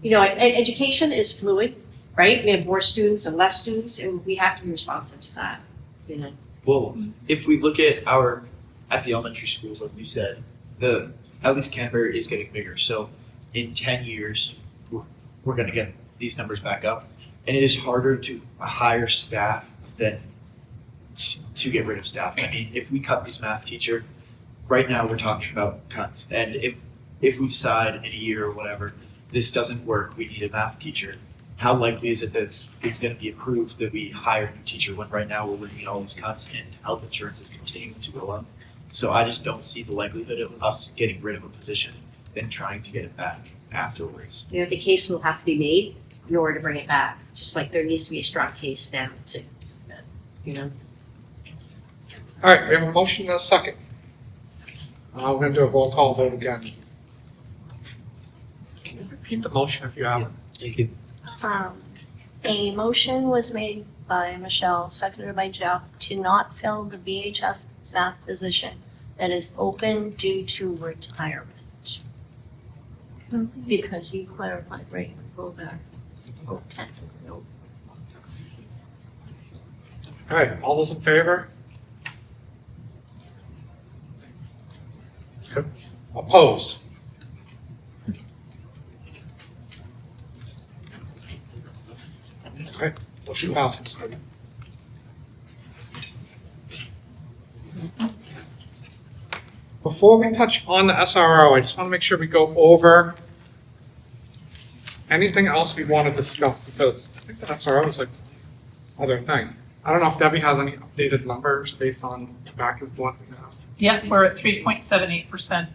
education is fluid, right? We have more students and less students, and we have to be responsive to that, you know. Well, if we look at the elementary schools, like you said, at least Canterbury is getting bigger. So in 10 years, we're going to get these numbers back up. And it is harder to hire staff than to get rid of staff. I mean, if we cut this math teacher, right now we're talking about cuts. And if we decide in a year or whatever, this doesn't work, we need a math teacher, how likely is it that it's going to be approved that we hire a new teacher when right now we're looking at all these cuts and health insurance is continuing to go up? So I just don't see the likelihood of us getting rid of a position than trying to get it back afterwards. You know, the case will have to be made in order to bring it back, just like there needs to be a strong case now to, you know. All right, we have a motion and a second. We're going to do a roll call vote again. Can you repeat the motion if you have it? A motion was made by Michelle, seconded by Jeff, to not fill the BHS math position that is open due to retirement. Because you clarified, right, both are technically open. All right, all those in favor? Yep. Opposed? Okay, motion passes. Before we touch on the SRO, I just want to make sure we go over anything else we want to discuss, because I think the SRO is like other thing. I don't know if Debbie has any updated numbers based on the back and forth we have. Yeah, we're at 3.78%.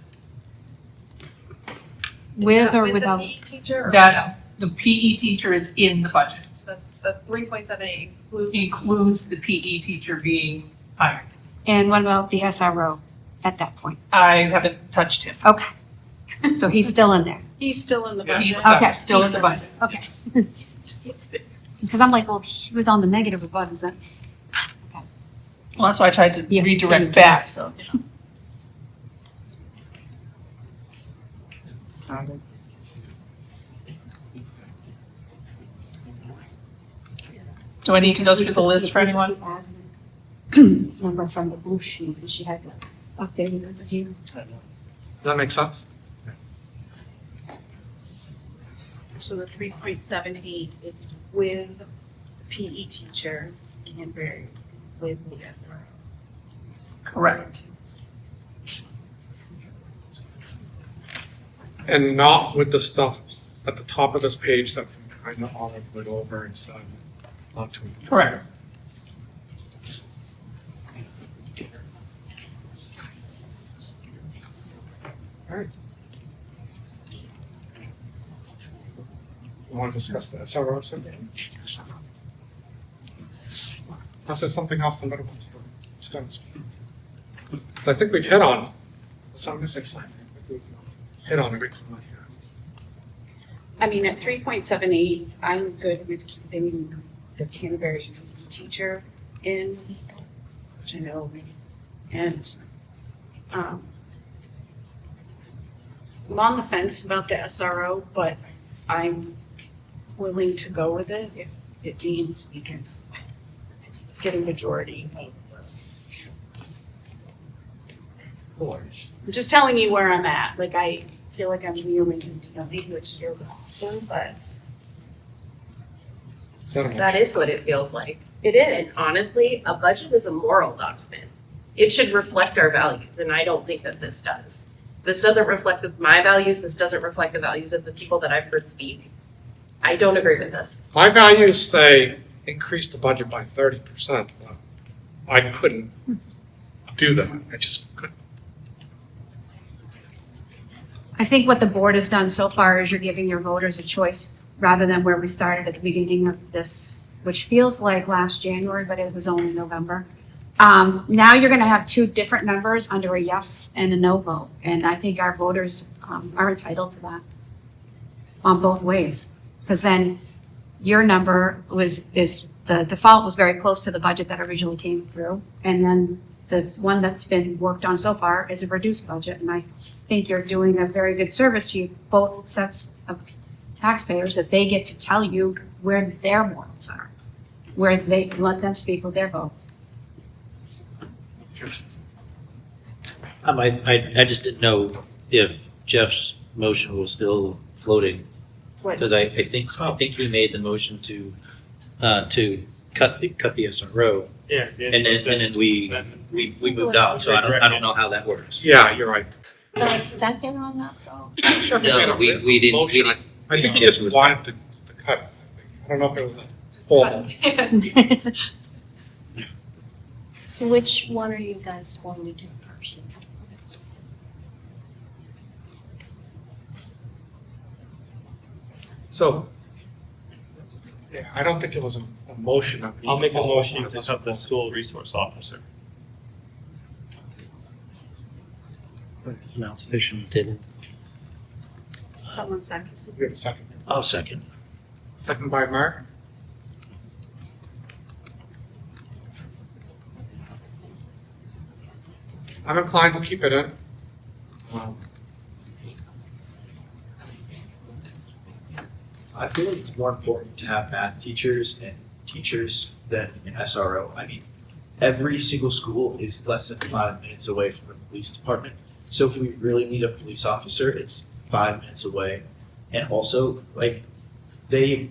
With or the without? PE teacher or That the PE teacher is in the budget. that's the 3.78 includes. Includes the PE teacher being hired. And what about the SRO at that point? I haven't touched him. Okay. So he's still in there. He's still in the Yeah, budget. he's Okay. Still in the budget. Okay. Because I'm like, well, he was on the negative above, is that? Well, that's why I tried to Yeah. redirect back, so, you know. Do I need to go through the list for anyone? Number from the blue sheet, and she had to update it over here. Does that make sense? So the 3.78 is with the PE teacher, Canterbury, with the SRO. Correct. And not with the stuff at the top of this page that we kind of all went over and said not to. Correct. All right. You want to discuss the SRO something? Unless there's something else somebody wants to discuss. So I think we've hit on some missing sign. I think we've hit on everything on here. I mean, at 3.78, I'm good with keeping the Canterbury teacher in, which I know, and I'm on the fence about the SRO, but I'm willing to go with it if it means we can get a majority of the board. I'm just telling you where I'm at. Like, I feel like I'm viewing into the which you're also, but That is what it feels like. it And is. honestly, a budget is a moral document. It should reflect our values, and I don't think that this does. This doesn't reflect my values, this doesn't reflect the values of the people that I've heard speak. I don't agree with this. My values say increase the budget by 30%, but I couldn't do that. I just couldn't. I think what the board has done so far is you're giving your voters a choice rather than where we started at the beginning of this, which feels like last January, but it was only November. Now you're gonna have two different numbers under a yes and a no vote, and I think our voters are entitled to that on both ways. Because then your number is the default was very close to the budget that originally came through, and then the one that's been worked on so far is a reduced budget, and I think you're doing a very good service to both sets of taxpayers that they get to tell you where their morals are, where they let them speak with their vote. I just didn't know if Jeff's motion was still floating. What? Because I think he made the motion to cut the SRO, Yeah. and then we moved on, so I don't know how that works. Yeah, you're right. A second on that though? I'm not sure if we made No, a we written didn't, motion. I think he Yeah, just it was- wanted to cut it. I don't know if it was a formal. So which one are you guys going to do first? So, yeah, I don't think it was a motion. that we I'll make a follow motion up to on. cut the school resource officer. Not sufficient, didn't. Someone second. We have a second. I'll second. Second by Mark. I'm inclined to keep it in. I feel like it's more important to have math teachers and teachers than an SRO. I mean, every single school is less than 5 minutes away from the police department. So if we really need a police officer, it's 5 minutes away. And also, like, these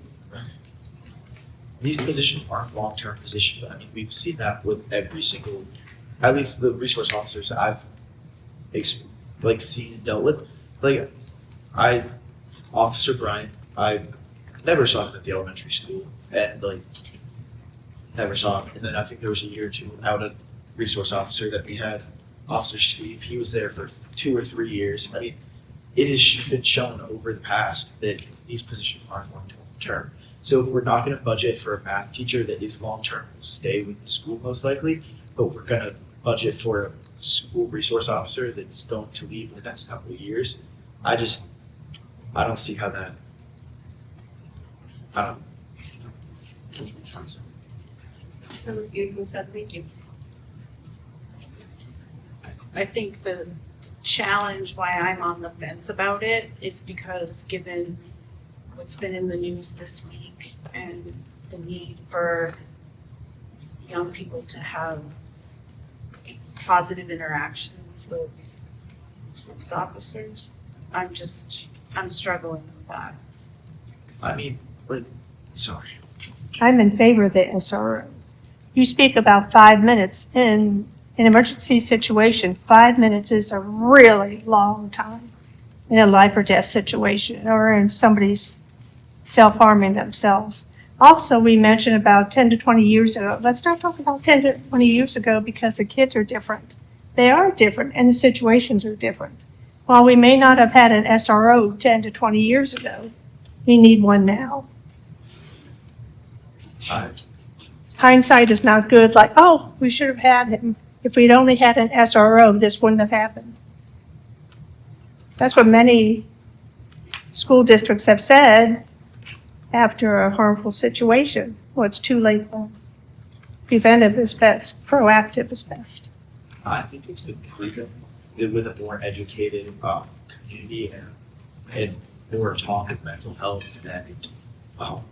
positions aren't long-term positions. I mean, we've seen that with every single, at least the resource officers that I've seen and dealt with. Like, Officer Bryant, I never saw him at the elementary school, and never saw him. And then I think there was a year or two without a resource officer that we had, Officer Steve. He was there for 2 or 3 years. I mean, it has been shown over the past that these positions aren't term. So if we're not gonna budget for a math teacher that is long-term, will stay with the school most likely, but we're gonna budget for a school resource officer that's going to leave in the next couple of years, I don't see how that, I don't. Thank you. I think the challenge why I'm on the fence about it is because given what's been in the news this week and the need for young people to have positive interactions with police officers, I'm struggling with that. I mean, like, sorry. I'm in favor of the SRO. You speak about 5 minutes. In an emergency situation, 5 minutes is a really long time in a life or death situation or in somebody's self-harming themselves. Also, we mentioned about 10 to 20 years ago. Let's not talk about 10 to 20 years ago because the kids are different. They are different and the situations are different. While we may not have had an SRO 10 to 20 years ago, we need one now. Hindsight is not good, like, oh, we should have had him. If we'd only had an SRO, this wouldn't have happened. That's what many school districts have said after a harmful situation. Well, it's too late then. Preventive is best, proactive is best. I think it's been proven that with a more educated community and more talk of mental health and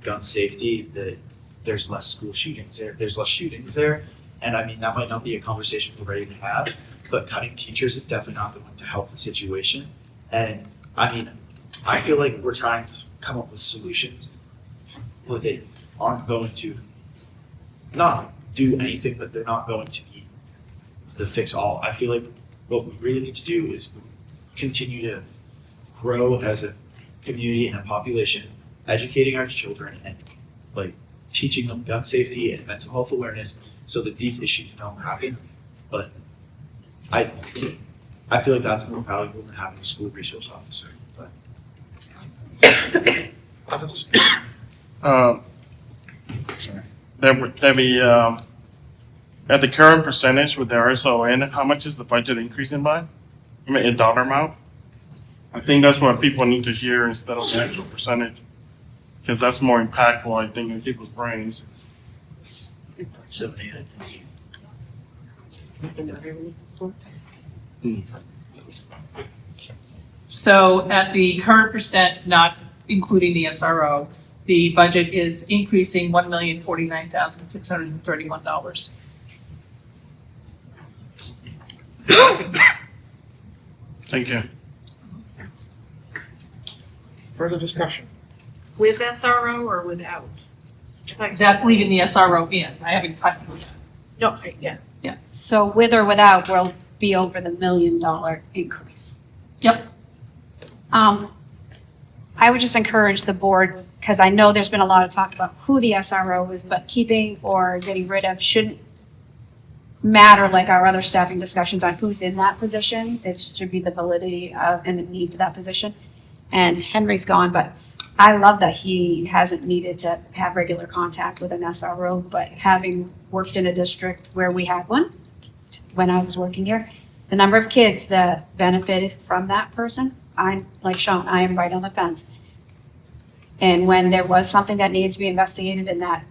gun safety, that there's less school shootings there. There's less shootings there. And I mean, that might not be a conversation we're ready to have, but cutting teachers is definitely not going to help the situation. And I mean, I feel like we're trying to come up with solutions, but they aren't going to not do anything, but they're not going to be the fix all. I feel like what we really need to do is continue to grow as a community and a population, educating our children and like teaching them gun safety and mental health awareness so that these issues don't happen. But I feel like that's more valuable than having a school resource officer. But Sorry. There be at the current percentage with the RSON, how much is the budget increasing by? I mean, in dollar amount? I think that's what people need to hear instead of the actual percentage. Because that's more impactful, I think, in people's brains. 70, I think. So at the current percent, not including the SRO, the budget is increasing $1,049,631. Thank you. Further discussion? With SRO or without? That's leaving the SRO in. I haven't cut it yet. No, yeah. So with or without, we'll be over the $1 million increase. Yep. I would just encourage the board, because I know there's been a lot of talk about who the SRO is, but keeping or getting rid of shouldn't matter like our other staffing discussions on who's in that position. It should be the validity of and the need for that position. And Henry's gone, but I love that he hasn't needed to have regular contact with an SRO, but having worked in a district where we had one when I was working here, the number of kids that benefited from that person, I'm like Sean, I am right on the fence. And when there was something that needed to be investigated, and that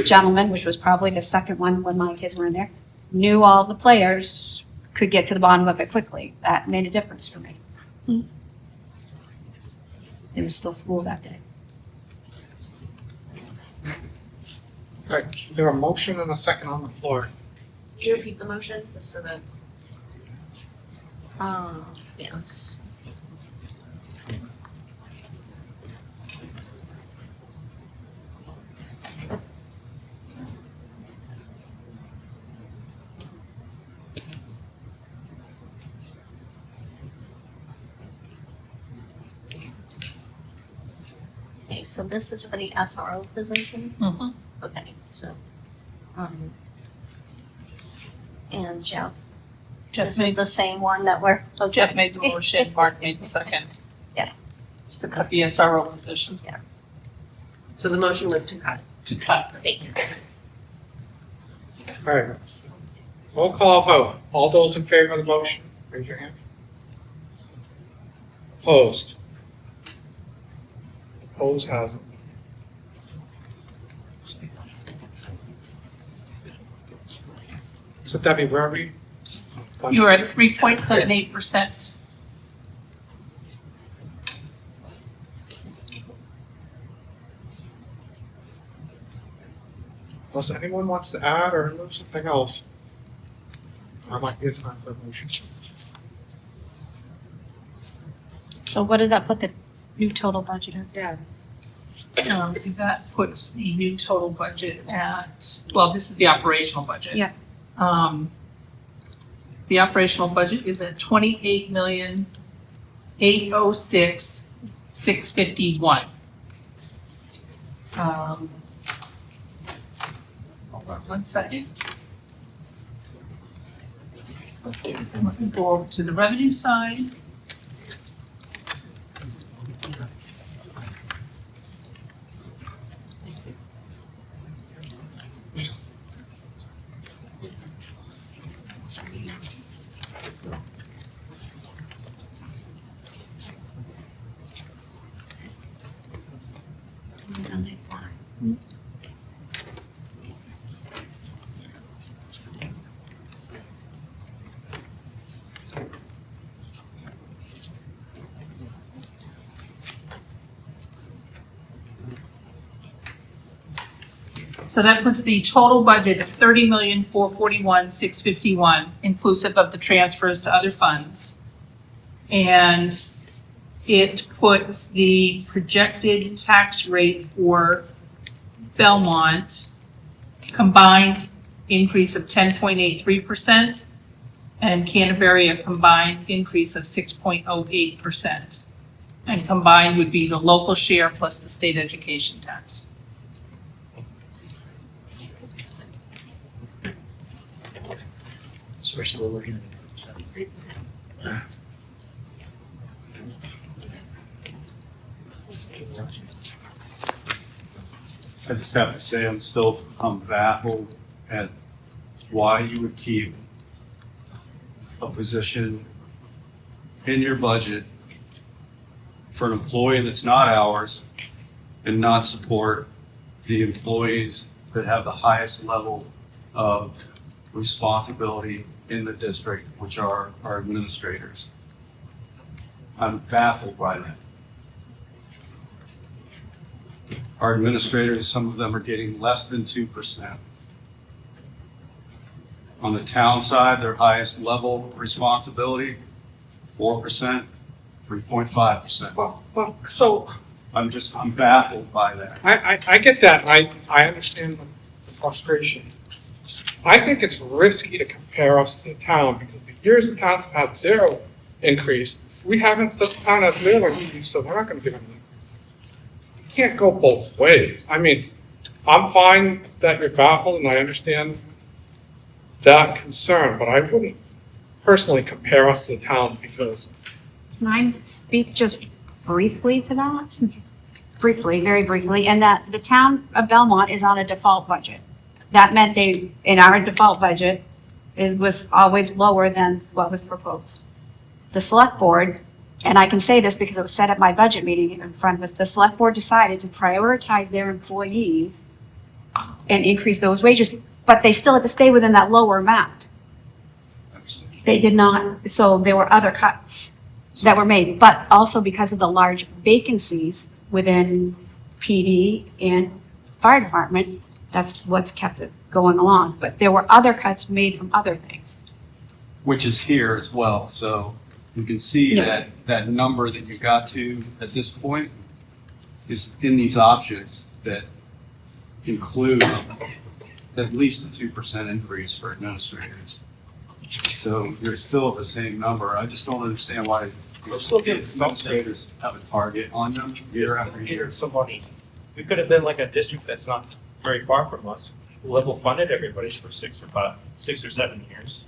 gentleman, which was probably the second one when my kids were in there, knew all the players, could get to the bottom of it quickly. That made a difference for me. There was still school that day. All right, there a motion and a second on the floor. Could you repeat the motion, just so that? Yes. Okay, so this is for the SRO position? Mm-hmm. Okay, so, and Jeff, Jeff this is made, the same one that we're, okay. Jeff made the motion, Mark made the second. Yeah. To cut the SRO position. So the motion was to cut. to cut. Thank you. All right. Roll call vote. All those in favor of the motion, raise your hand. Opposed? Opposed has it. So Debbie, where are we? You are at 3.78%. Unless anyone wants to add or move something else. I might be a time for a motion. So what does that put the new total budget at? That puts the new total budget at, well, this is the operational budget. Yeah. The operational budget is at 28,806,651. Hold on one second. I'm going to go over to the revenue side. So that puts the total budget at 30,441,651, inclusive of the transfers to other funds. And it puts the projected tax rate for Belmont combined increase of 10.83%, and Canterbury a combined increase of 6.08%. And combined would be the local share plus the state education tax. So we're still looking at I just have to say, I'm baffled at why you would keep a position in your budget for an employee that's not ours and not support the employees that have the highest level of responsibility in the district, which are our administrators. I'm baffled by that. Our administrators, some of them are getting less than 2%. On the town side, their highest level of responsibility, 4%, 3.5%. Well, so I'm baffled by that. I get that, and I understand the frustration. I think it's risky to compare us to the town, because the years the towns have had zero increase, we haven't set the town at zero increase, so we're not gonna give them. You can't go both ways. I mean, I'm fine that you're baffled, and I understand that concern, but I wouldn't personally compare us to the town, because Can I speak just briefly to that? Briefly, very briefly, and that the town of Belmont is on a default budget. That meant in our default budget, it was always lower than what was proposed. The select board, and I can say this because it was said at my budget meeting in front of us, the select board decided to prioritize their employees and increase those wages, but they still had to stay within that lower amount. They did not, so there were other cuts that were made, but also because of the large vacancies within PD and fire department, that's what's kept it going along. But there were other cuts made from other things. Which is here as well, so you can see Yeah. that number that you got to at this point is in these options that include at least a 2% increase for administrators. So you're still at the same number. I just don't understand why We're still getting administrators have a target on them year after year. some money. We could have been like a district that's not very far from us, level funded everybody for 6 or 7 years.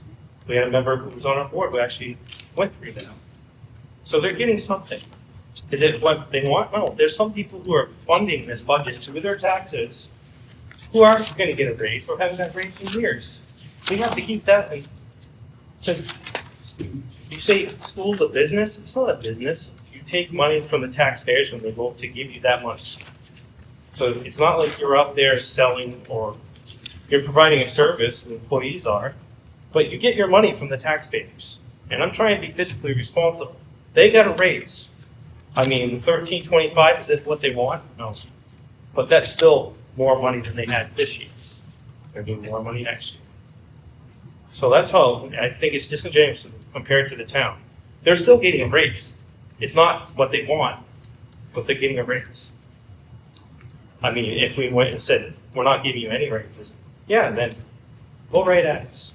We had a member who was on our board who actually went through them. So they're getting something. Is it what they want? No, there's some people who are funding this budget through their taxes who aren't gonna get a raise or haven't got a raise in years. We have to keep that in. You say school's a business, it's not a business. You take money from the taxpayers when they vote to give you that much. So it's not like you're out there selling or you're providing a service, the employees are, but you get your money from the taxpayers. And I'm trying to be fiscally responsible. They got a raise. I mean, $13.25, is it what they want? No. But that's still more money than they had this year. They're doing more money next year. So that's how I think it's disingenuous compared to the town. They're still getting a raise. It's not what they want, but they're getting a raise. I mean, if we went and said, we're not giving you any raises, yeah, then go right at us.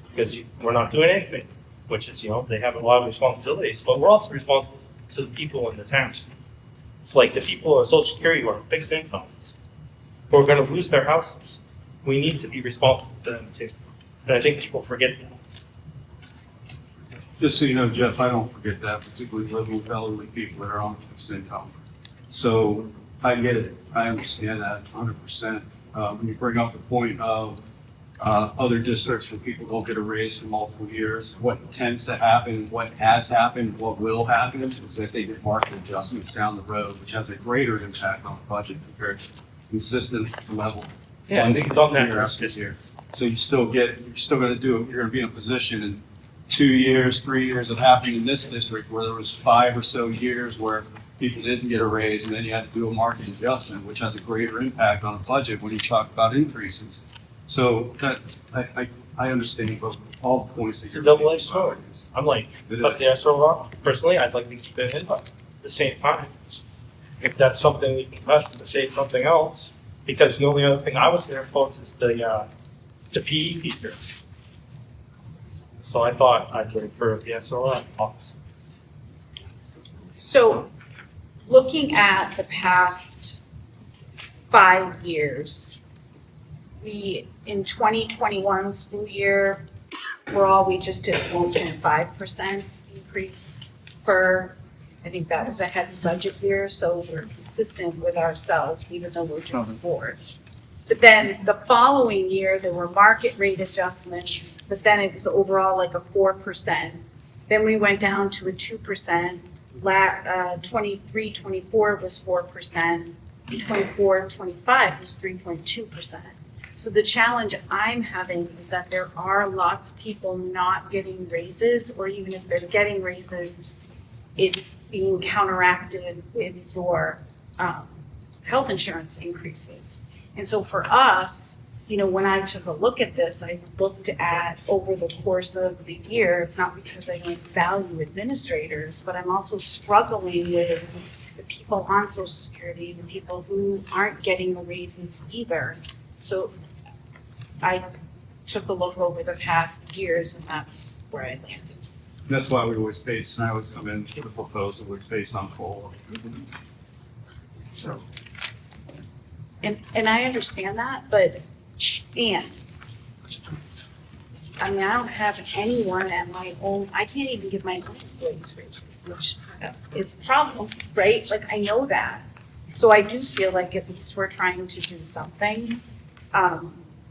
Because we're not doing anything, which is, they have a lot of responsibilities, but we're also responsible to the people in the town. Like the people on Social Security who are fixed incomes, who are going to lose their houses. We need to be responsible to them too. And I think people forget that. Just so you know, Jeff, I don't forget that, particularly living with elderly people that are on fixed income. So I get it. I understand that 100%. When you bring up the point of other districts where people don't get a raise for multiple years, what tends to happen, what has happened, what will happen is that they get market adjustments down the road, which has a greater impact on the budget compared to consistent level funding year after year. So you're still going to be in a position in 2 years, 3 years of happening in this district where there was 5 or so years where people didn't get a raise, and then you had to do a market adjustment, which has a greater impact on the budget when you talk about increases. So that I understand both all the points that It's a you're double-edged sword. I'm like, but the SRO off. Personally, I'd like to keep it in, but at the same time, if that's something we can cut to save something else, because the only other thing I was there for is the PE teacher. So I thought I'd wait for the SRO office. So, looking at the past 5 years, in 2021 school year, we just did 1.5% increase for, I think that was a heavy budget year, so we're consistent with ourselves, even though we're doing boards. But then the following year, there were market rate adjustments, but then it was overall like a 4%. Then we went down to a 2%. 23-24 was 4%. 24-25 was 3.2%. So the challenge I'm having is that there are lots of people not getting raises, or even if they're getting raises, it's being counteracted with your health insurance increases. And so for us, when I took a look at this, I looked at over the course of the year, it's not because I don't value administrators, but I'm also struggling with the people on Social Security, the people who aren't getting the raises either. So I took a look over the past years, and that's where I landed. That's why we always base, and I always come in with a proposal that's based on COLA. So. And I understand that, but, I don't have anyone at my own, I can't even give my own employees raises, which is a problem, right? Like, I know that. So I do feel like at least we're trying to do something,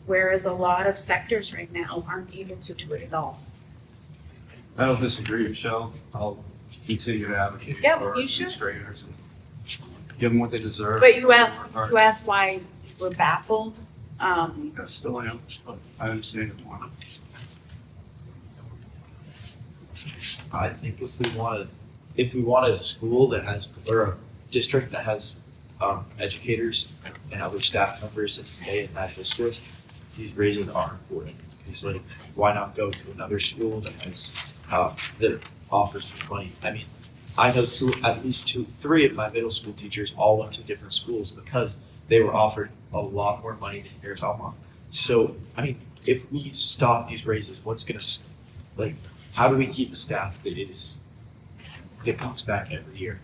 whereas a lot of sectors right now aren't able to do it at all. I don't disagree, Michelle. I'll continue to advocate Yeah, for you should. administrators and give them what they deserve. But you asked why we're baffled. I still am, but I understand your point. I think if we want a school that has, or a district that has educators and other staff members that stay in that district, these raises are important. Because why not go to another school that has that offers money? I mean, I know at least 3 of my middle school teachers all went to different schools because they were offered a lot more money than here at Belmont. So, I mean, if we stop these raises, how do we keep a staff that comes back every year?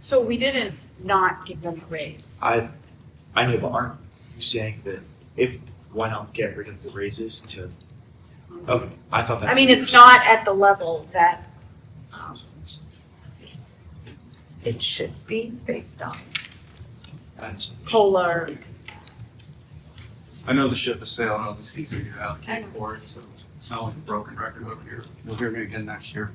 So we didn't not give them a raise. I know, but aren't you saying that why not get rid of the raises to? Okay, I thought that's. It's not at the level that it should be based on COLA or I know the ship is sailing, I'll just continue to allocate for it, so it's not like a broken record over here. You'll hear me again next year.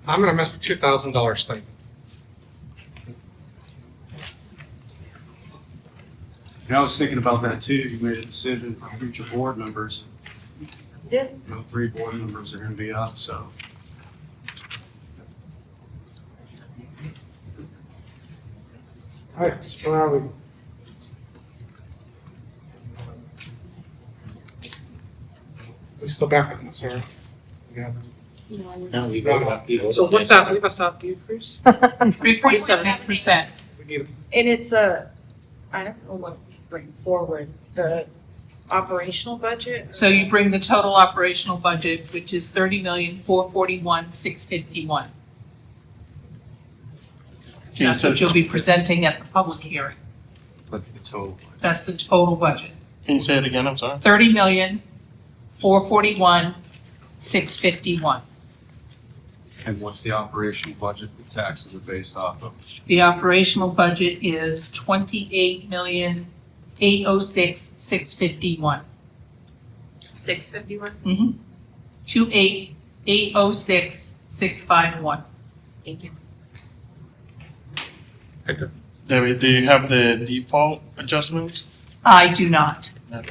I'm gonna miss the $2,000 stipend. And I was thinking about that too, you made a decision for future board members. Yeah. You know, 3 board members are gonna be up, so. All right, so where are we? We still back on this, or? Yeah. No, we voted on people. So what's that, leave us out, decrease? 3.78%. We need, and it's a, I don't know what we bring forward, the operational budget. So you bring the total operational budget, which is 30,441,651. That's what you'll be presenting at the public hearing. That's the total. That's the total budget. Can you say it again? I'm sorry. 30,441,651. And what's the operational budget the taxes are based off of? The operational budget is 28,806,651. 651? Mm-hmm. 28,806,651. Thank you. David, do you have the default adjustments? I do not. The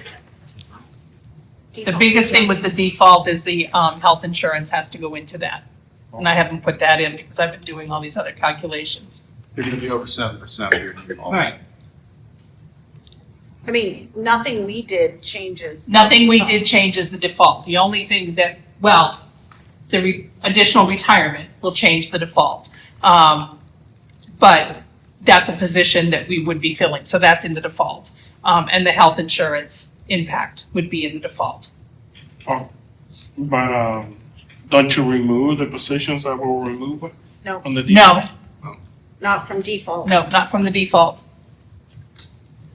biggest thing with the default is the health insurance has to go into that. And I haven't put that in because I've been doing all these other calculations. You're gonna be over 7% of your default. Right. I mean, nothing we did changes. Nothing we did changes the default. The only thing that, well, the additional retirement will change the default. But that's a position that we would be filling, so that's in the default. And the health insurance impact would be in the default. Oh, but don't you remove the positions that were removed No, from the default? No, not from default. no, not from the default.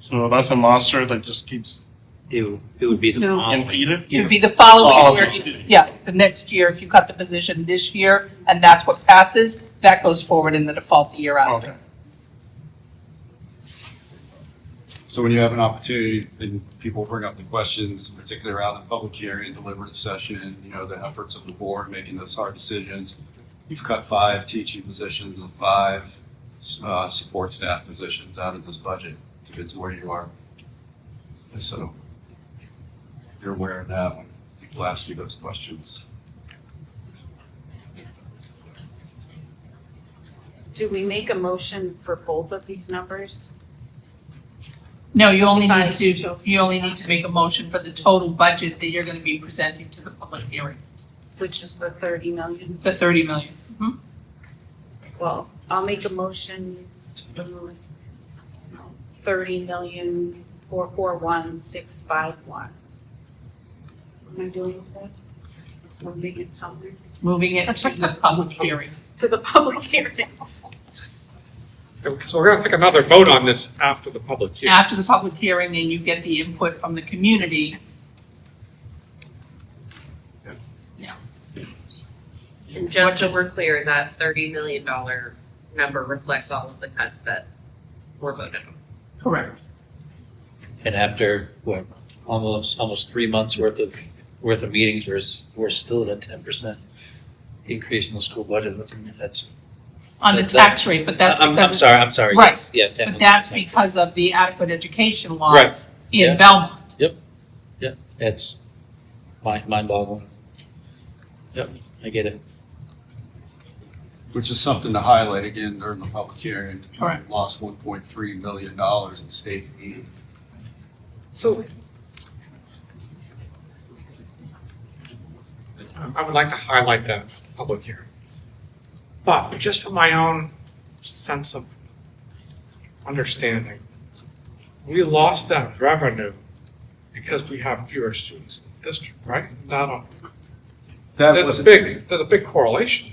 So that's a monster that just keeps It would be the. No. impeded? It would be the following Oh, year, okay. yeah, the next year, if you cut the position this year and that's what passes, that goes forward in the default the year after. Okay. So when you have an opportunity and people bring up the questions, particularly around the public hearing, deliberative session, you know, the efforts of the board making those hard decisions, you've cut 5 teaching positions and 5 support staff positions out of this budget to get to where you are. So you're aware of that when people ask you those questions. Do we make a motion for both of these numbers? No, you only If I need to, chose you only need to make a motion for the total budget that you're gonna be presenting to the public hearing, Which is the 30 million? the 30 million. Mhm. Well, I'll make a motion, 30,441,651. Am I doing that? Moving it somewhere? Moving it to the public hearing. To the public hearing. so we're gonna take another vote on this after the public hearing. After the public hearing and you get the input from the community. Yeah. And just so we're clear, that $30 million number reflects all of the cuts that were voted on. Correct. And after, what, almost 3 months worth of meetings, we're still at a 10% increase in the school budget. That's. On the tax rate, but that's I'm because. sorry, Right. yes, yeah. But that's because of the adequate education laws Right. in Yeah. Belmont. Yep, it's mind-boggling. Yep, I get it. Which is something to highlight again during the public hearing. Correct. We lost $1.3 million in state aid. So I would like to highlight that public hearing. But just for my own sense of understanding, we lost that revenue because we have fewer students in the district, right? There's a big correlation.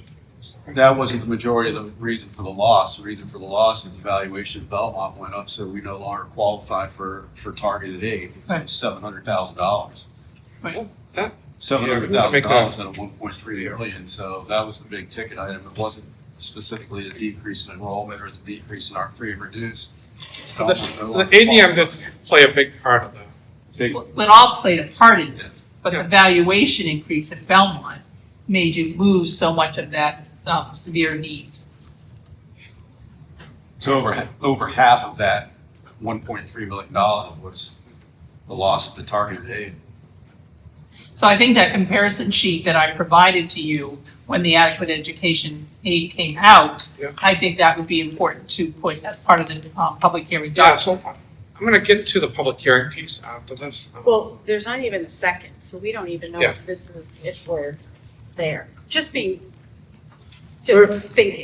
That wasn't the majority of the reason for the loss. The reason for the loss is the valuation of Belmont went up, so we no longer qualify for targeted aid. It was $700,000. Well, that $700,000 out of 1.3 million, so that was the big ticket item. It wasn't specifically the decrease in enrollment or the decrease in our free and reduced. The ADM did play a big part of that. Big, It all played a part in Yeah. it, but Yeah. the valuation increase in Belmont made you lose so much of that severe needs. so over half of that $1.3 million was the loss of the targeted aid. So I think that comparison sheet that I provided to you when the adequate education aid came out, Yeah. I think that would be important to put as part of the public hearing Yeah, document. so I'm gonna get to the public hearing piece after this. Well, there's not even a second, so we don't even know Yeah. if we're there. Just thinking.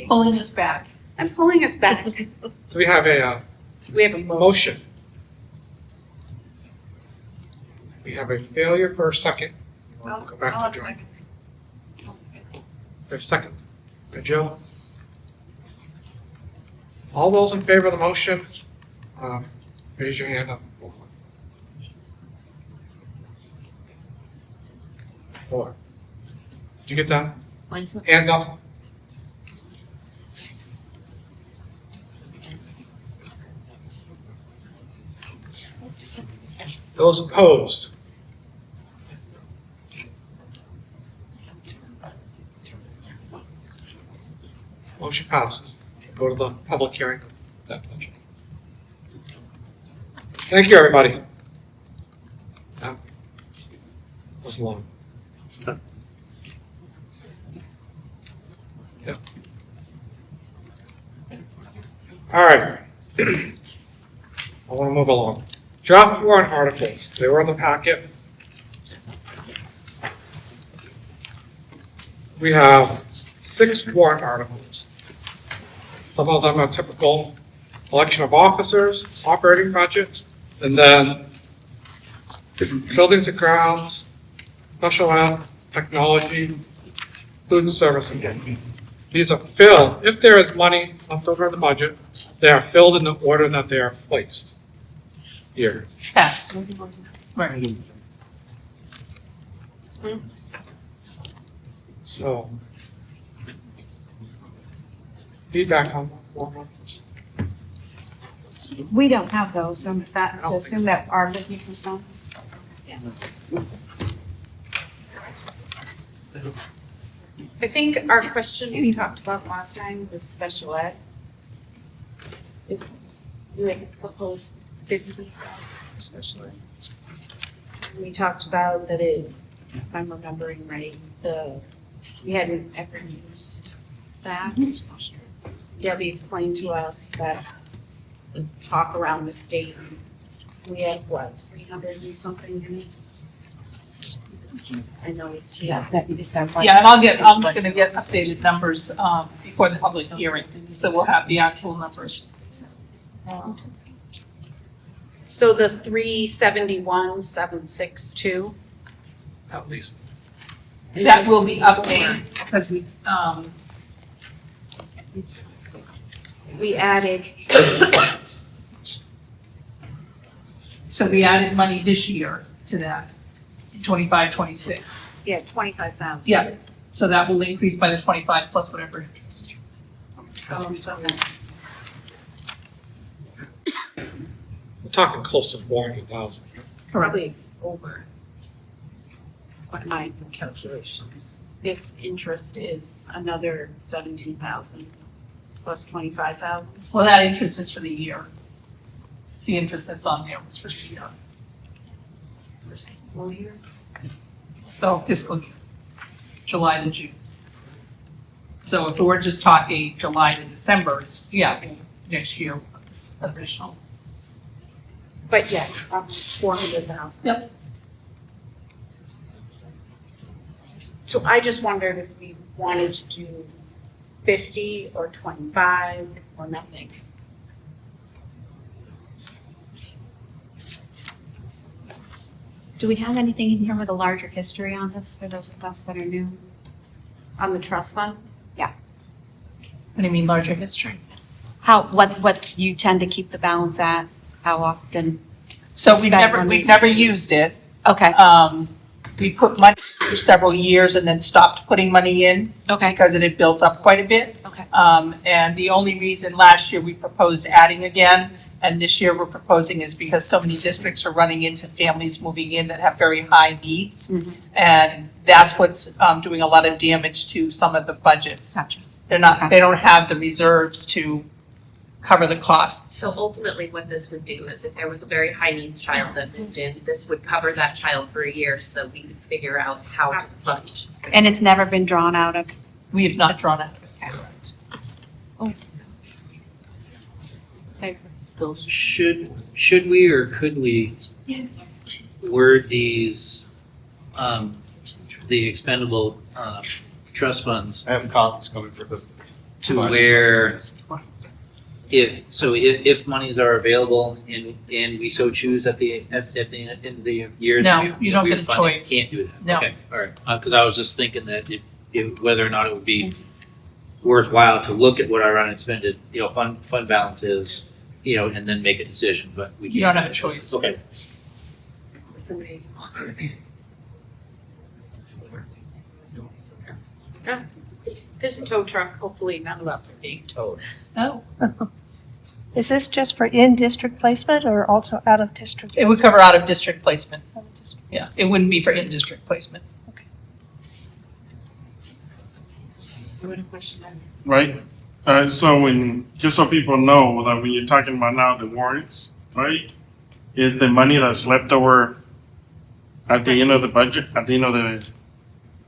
Pulling us back. I'm pulling us back. So we have a We have a motion. motion. We have a failure for a second. Go back I'll to have a Joe. second. For a second. Joe? All those in favor of the motion, raise your hand up. 4. Did you get that? Hands up. Those opposed? Motion passes. Go to the public hearing. Thank you, everybody. That was long. Yeah. All right. I want to move along. Draft warrant articles. They were in the packet. We have 6 warrant articles. Some of them are typical election of officers, operating budgets, and then buildings and grounds, special ed, technology, food and service again. These are filled, if there is money left over in the budget, they are filled in the order that they are placed here. Pass. Right. So, feedback on warrant articles. We don't have those, so is that, I to don't assume think that our business is done? I think our question we talked about last time was special ed. Is, you had proposed 50,000 for special ed. We talked about that it, if I'm remembering right, we hadn't ever used that. Debbie explained to us that the talk around the state, we had what, 300 and something in it? I know it's, Yeah, that, it's our budget. Yeah, and I'm gonna get updated numbers before the public hearing, so we'll have the actual numbers. So the 371,762, At least. That will be updated because we added, so we added money this year to that, in 25, 26. yeah, 25,000. Yeah, so that will increase by the 25 plus whatever interest. So We're talking close to 400,000. probably over what my calculations. If interest is another 17,000 plus 25,000. Well, that interest is for the year. The interest that's on there was for the year, For school year. the fiscal year, July to June. So if we're just talking July to December, it's, yeah, next year, additional. But yeah, 400,000. Yep. So I just wondered if we wanted to do 50 or 25 or nothing. Do we have anything in here with a larger history on this for those of us that are new? On the trust fund? What do you mean larger history? What you tend to keep the balance at, how often? So Spend we've money. never used it. Okay, we put money for several years and then stopped putting money in Okay, because it had built up quite a bit. okay. And the only reason last year we proposed adding again, and this year we're proposing is because so many districts are running into families moving in that have very high needs. Mhm. And that's what's doing a lot of damage to some of the budgets. Gotcha. They don't have the reserves to cover the costs. So ultimately, what this would do is if there was a very high needs child that moved in, this would cover that child for a year so that we could figure out how to fund. And it's never been drawn out of, We have not drawn out of it. Should we or could we word these the expendable trust funds I have copies coming for this. to where if monies are available and we so choose at the end of the year. No, that you don't we get a fund it, choice. Can't do that. No. Okay, all right. Because I was just thinking that if whether or not it would be worthwhile to look at what our unexpended, fund balance is, and then make a decision, but we can't. You don't have a choice. Okay. Somebody. There's a tow truck, hopefully none of us are being towed. Oh, Is this just for in-district placement or also out-of-district? it would cover out of district placement. Yeah, it wouldn't be for in-district placement. You had a question on right? So just so people know that when you're talking about now the warrants, right? Is the money that's left over at the end of the budget, at the end of the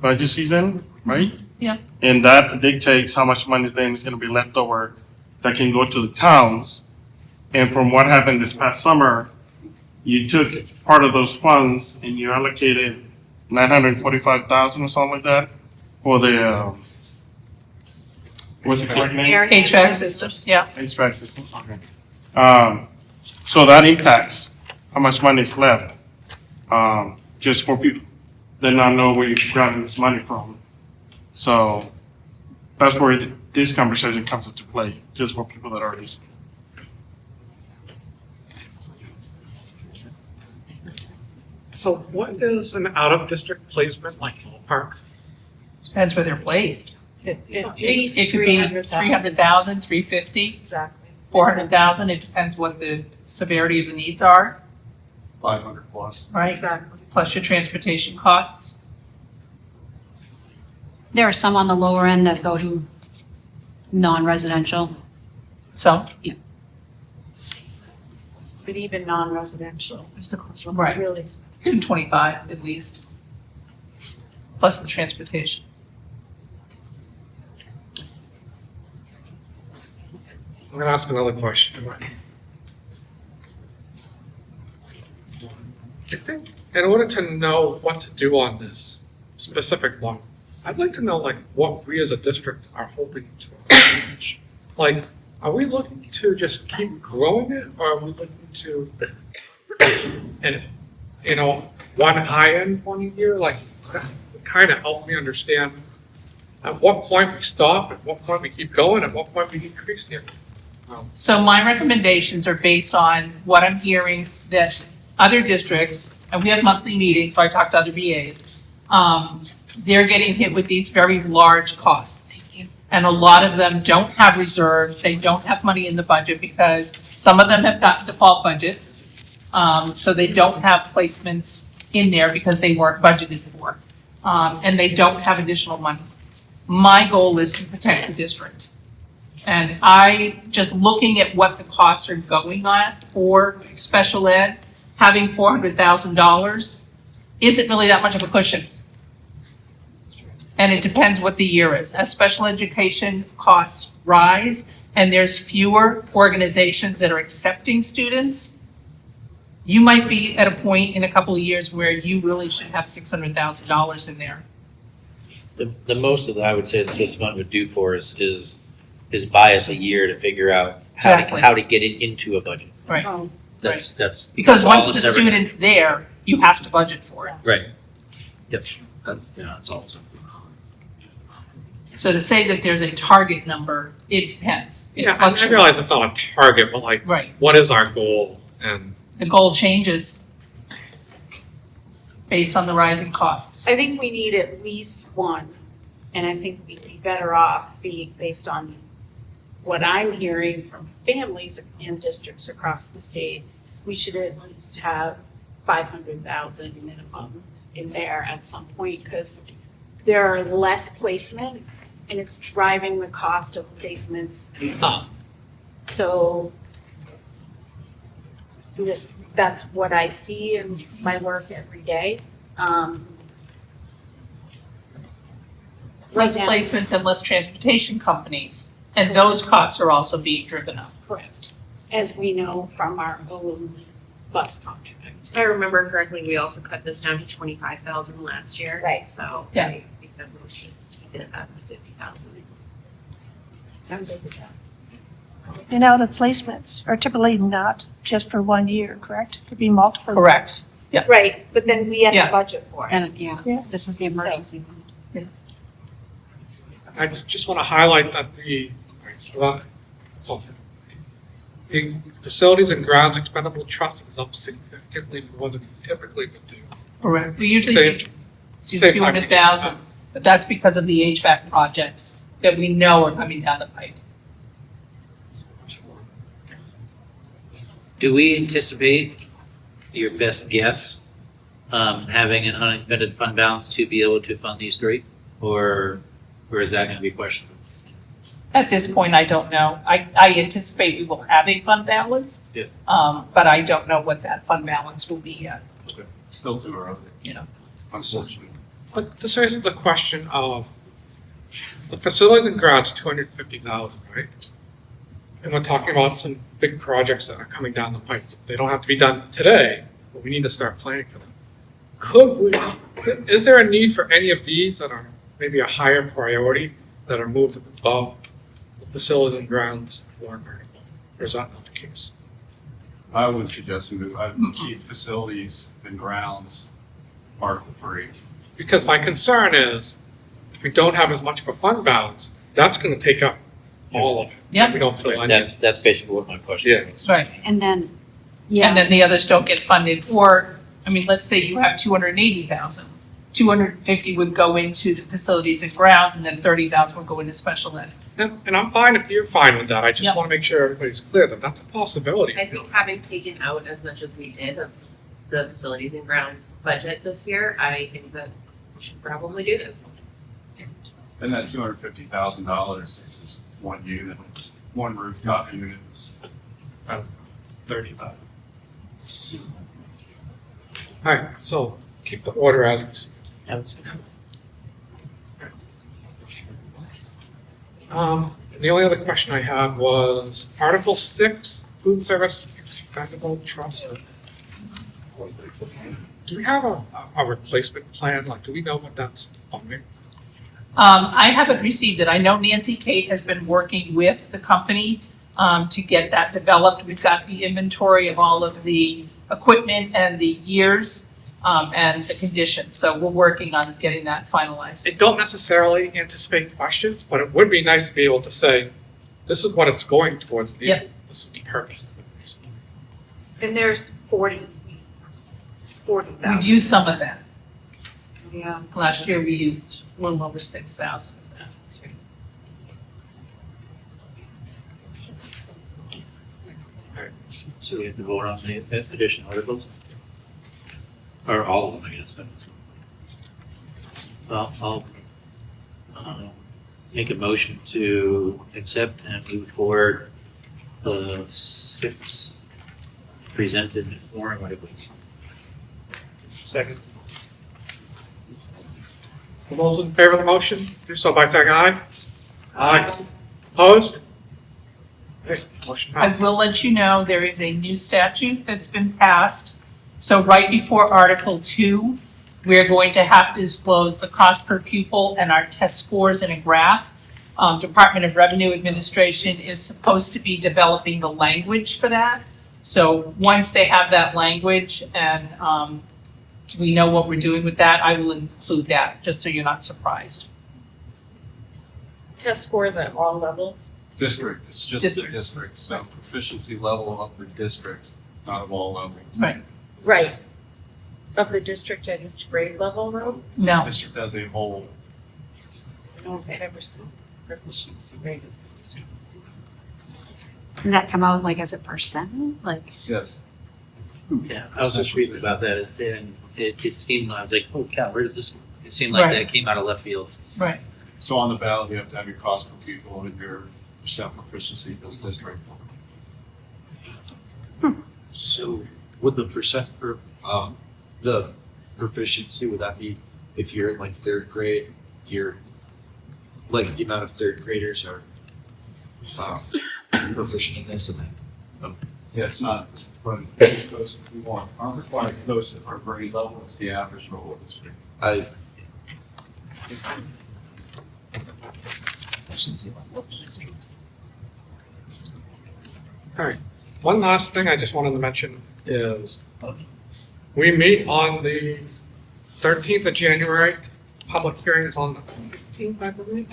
budget season, right? Yeah. And that dictates how much money then is gonna be left over that can go to the towns. And from what happened this past summer, you took part of those funds and you allocated 945,000 or something like that for the, what's the correct name? HVAC systems, yeah. HVAC system, okay. So that impacts how much money is left, just for people that not know where you're grabbing this money from. So that's where this conversation comes into play, just for people that are listening. So what is an out-of-district placement like ballpark? Depends where they're placed. At It could be 300,000, 350, Exactly. 400,000. It depends what the severity of the needs are, 500 plus. right? Exactly. Plus your transportation costs. there are some on the lower end that go to non-residential. So, But even non-residential, right, really expensive. 225 at least, plus the transportation. I'm gonna ask another question. I think in order to know what to do on this specific one, I'd like to know like what we as a district are hoping to accomplish. Like, are we looking to just keep growing it, or are we looking to, and one high end 1 year? Like, kind of help me understand at what point we stop, at what point we keep going, at what point we increase it. So my recommendations are based on what I'm hearing that other districts, and we have monthly meetings, so I talk to other VAs, they're getting hit with these very large costs. And a lot of them don't have reserves, they don't have money in the budget because some of them have got default budgets. So they don't have placements in there because they weren't budgeted for. And they don't have additional money. My goal is to protect the district. And just looking at what the costs are going at for special ed, having $400,000 isn't really that much of a cushion. And it depends what the year is. As special education costs rise and there's fewer organizations that are accepting students, you might be at a point in a couple of years where you really should have $600,000 in there. The most that I would say that this fund would do for us is buy us a year to figure out Exactly. how to get it into a budget. Right. That's Because that's all once the it's ever gonna- student's there, you have to budget for it. Right. Yep. That's all. So to say that there's a target number, it depends. It Yeah, I realize it's fluctuates. not a target, but like, Right. what is our goal? And The goal changes. based on the rising costs. I think we need at least one, and I think we'd be better off being based on what I'm hearing from families and districts across the state. We should at least have 500,000 minimum in there at some point, because there are less placements and it's driving the cost of placements up. So that's what I see in my work every day. Less Right now- placements and less transportation companies, and those costs are also being driven up. Correct. As we know from our own bus contract. If I remember correctly, we also cut this down to 25,000 last year. Right. So Yeah. I think that we should keep it at the 50,000. I'm good with that. And out of placements are typically not just for 1 year, correct? Could be multiple. Correct. Right, but then we have Yeah. to budget for it. And, Yeah. this is the emergency fund. I just want to highlight that the facilities and grounds expendable trust is up significantly more than we typically would do. Correct. We usually Same- do a same few hundred thousand, but that's because of the HVAC projects that we know are coming down the pipe. Do we anticipate, your best guess, having an unexpended fund balance to be able to fund these three? Or is that gonna be questionable? At this point, I don't know. I anticipate we will have a fund balance. Yeah. But I don't know what that fund balance will be yet, Still too early, you know. unfortunately. But this raises the question of the facilities and grounds, 250,000, right? And we're talking about some big projects that are coming down the pipe. They don't have to be done today, but we need to start planning for them. Is there a need for any of these that are maybe a higher priority that are moved above the facilities and grounds warrant article? Or is that not the case? I would suggest I'd keep facilities and grounds Article 3. Because my concern is, if we don't have as much of a fund balance, that's gonna take up all of it. Yeah. We don't fill any. That's basically what my question Yeah. is. Right. And then, And yeah, then the others don't get funded, or, I mean, let's say you have 280,000. 250 would go into the facilities and grounds, and then 30,000 would go into special ed. And I'm fine if you're fine with that. I just Yep. wanna make sure everybody's clear that that's a possibility. I think having taken out as much as we did of the facilities and grounds budget this year, I think that we should probably do this. And that $250,000 is one unit, one rooftop unit. 35. Alright, so keep the order as we see. The only other question I had was Article 6, food service expendable trust. Do we have a replacement plan? Like, do we know what that's funding? I haven't received it. I know Nancy Kate has been working with the company to get that developed. We've got the inventory of all of the equipment and the years and the conditions. So we're working on getting that finalized. I don't necessarily anticipate questions, but it would be nice to be able to say, this is what it's going towards. Yep. This is the purpose. And there's 40,000. We've used some of that. Yeah. Last year, we used a little over 6,000 of that. So we have to vote on the additional articles? Or all of them, I guess. Well, I'll make a motion to accept and move forward the 6 presented warrant articles. Second. All those in favor of the motion, do so by saying aye. Aye. Opposed? Okay, motion I passed. will let you know, there is a new statute that's been passed. So right before Article 2, we're going to have to disclose the cost per pupil and our test scores in a graph. Department of Revenue Administration is supposed to be developing the language for that. So once they have that language and we know what we're doing with that, I will include that, just so you're not surprised. Test scores at all levels. District, it's just the district, so proficiency level of the district, not of all levels. Right. Right. of the district at its grade level though? No, District as a whole. I don't think I've ever seen proficiency ratings. Does that come out like as a percent? Like, Yes. Yeah, I was just reading about that, and it seemed, I was like, oh cow, where did this, it seemed like that came out of left field. right. So on the ballot, you have to have your cost per pupil and your percent proficiency for the district. So would the percent for, the proficiency, would that be if you're in like third grade, you're, like the amount of third graders are proficient in this and that? Yeah, it's not, but those we want, aren't required to go to our grade level, it's the average for the whole district. I, All right. One last thing I just wanted to mention is we meet on the 13th of January. Public hearing is on the 15th, I believe.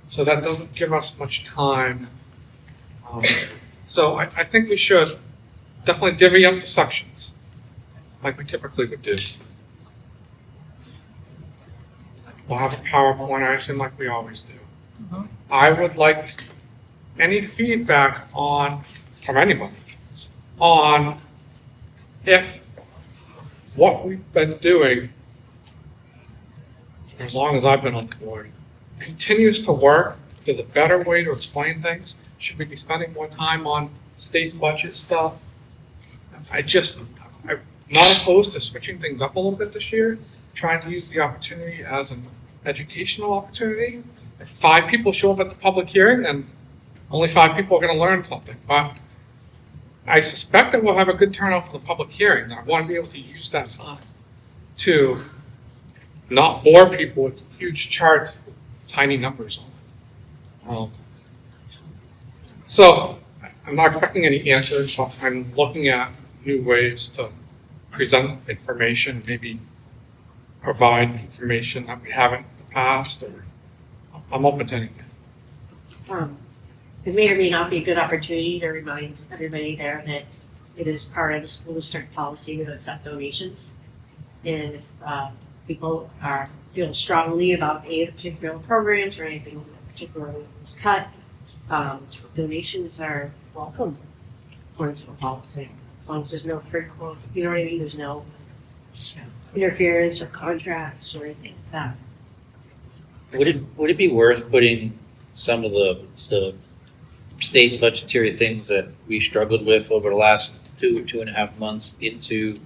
So that doesn't give us much time. So I think we should definitely divvy up the sections like we typically would do. We'll have a PowerPoint, I assume, like we always do. I would like any feedback on, from anybody, on if what we've been doing, for as long as I've been on the board, continues to work. If there's a better way to explain things, should we be spending more time on state budget stuff? I'm not opposed to switching things up a little bit this year, trying to use the opportunity as an educational opportunity. If 5 people show up at the public hearing, then only 5 people are going to learn something. But I suspect that we'll have a good turnout for the public hearing. And I want to be able to use that time to not bore people with huge charts with tiny numbers on it. So I'm not expecting any answers, but I'm looking at new ways to present information, maybe provide information that we haven't in the past, or I'm open to anything. It may or may not be a good opportunity to remind everybody there that it is part of the school district policy to accept donations. And if people feel strongly about any of the particular programs or anything that particularly was cut, donations are welcome according to the policy. As long as there's no critical, you know what I mean? There's no interference or contracts or anything like that. Would it be worth putting some of the state budgetary things that we struggled with over the last 2.5 months into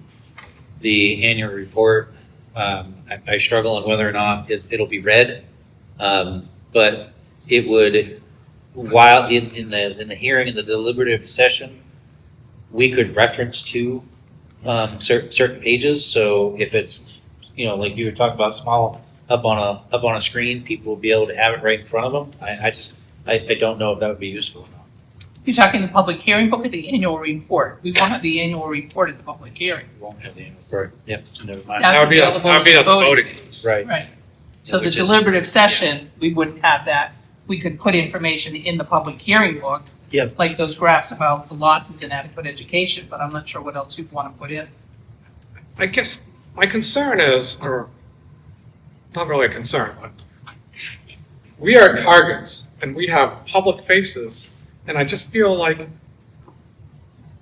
the annual report? I struggle on whether or not it'll be read, but it would, while in the hearing, in the deliberative session, we could reference to certain pages. So if it's, like you were talking about, small up on a screen, people will be able to have it right in front of them. I don't know if that would be useful or not. You're talking the public hearing book or the annual report? We won't have the annual report at the public hearing. We won't have the annual report. Yep, never mind. That's That would be available at the at the voting. voting. Right. Right. So the Which is- deliberative session, we wouldn't have that. We could put information in the public hearing book. Yep. Like those graphs about the losses in adequate education, but I'm not sure what else you'd want to put in. I guess my concern is, or not really a concern, but we are targets and we have public faces, and I just feel like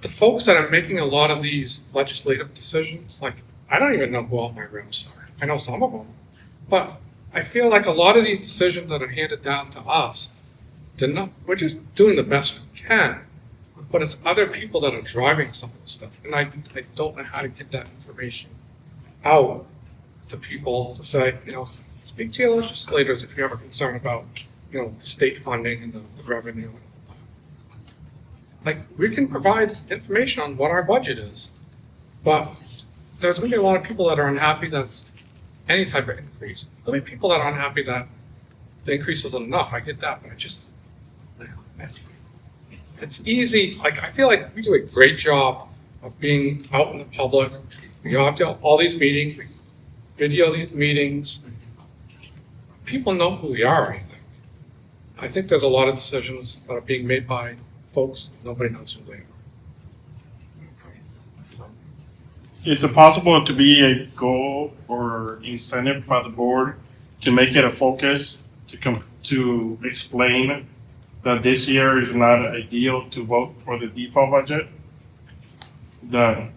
the folks that are making a lot of these legislative decisions, like, I don't even know who all my reps are. I know some of them, but I feel like a lot of these decisions that are handed down to us, we're just doing the best we can, but it's other people that are driving some of this stuff, and I don't know how to get that information out to people to say, speak to your legislators if you have a concern about, the state funding and the revenue. Like, we can provide information on what our budget is, but there's going to be a lot of people that are unhappy that it's any type of increase. There'll be people that are unhappy that the increase isn't enough. I get that, but it's easy. Like, I feel like we do a great job of being out in the public. We go out to all these meetings, we video these meetings. People know who we are, I think. I think there's a lot of decisions that are being made by folks, nobody knows who they are. Is it possible to be a goal or incentive by the board to make it a focus to explain that this year is not ideal to vote for the default budget? That,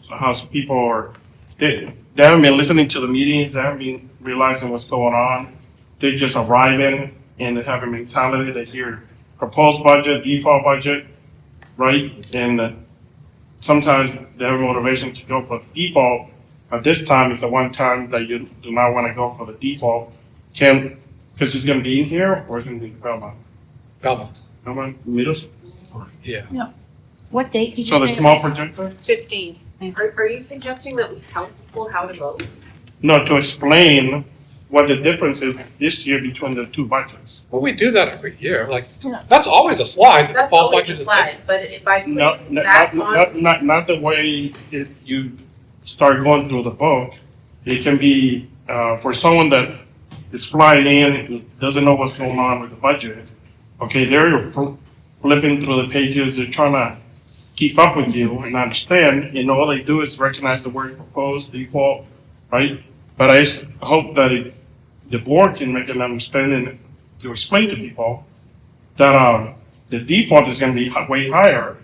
how people are, they haven't been listening to the meetings, they haven't been realizing what's going on. They just arrive in and they have a mentality that hear proposed budget, default budget, right? And sometimes they have motivation to go for the default, but this time is the one time that you do not want to go for the default. Because it's going to be in here or it's going to be in Belmont? Belmont, middle school? Yeah. What date did you say? So the small projector? 15. Are you suggesting that we tell people how to vote? No, to explain what the difference is this year between the two budgets. Well, we do that every year, like, that's always a slide, the That's default always budget a is slide, but by putting No, that on, not the way if you start going through the book. It can be, for someone that is flying in, and doesn't know what's going on with the budget. Okay, they're flipping through the pages, they're trying to keep up with you and understand, and all they do is recognize the word proposed, default, right? But I hope that the board can make an understanding to explain to people that the default is going to be way higher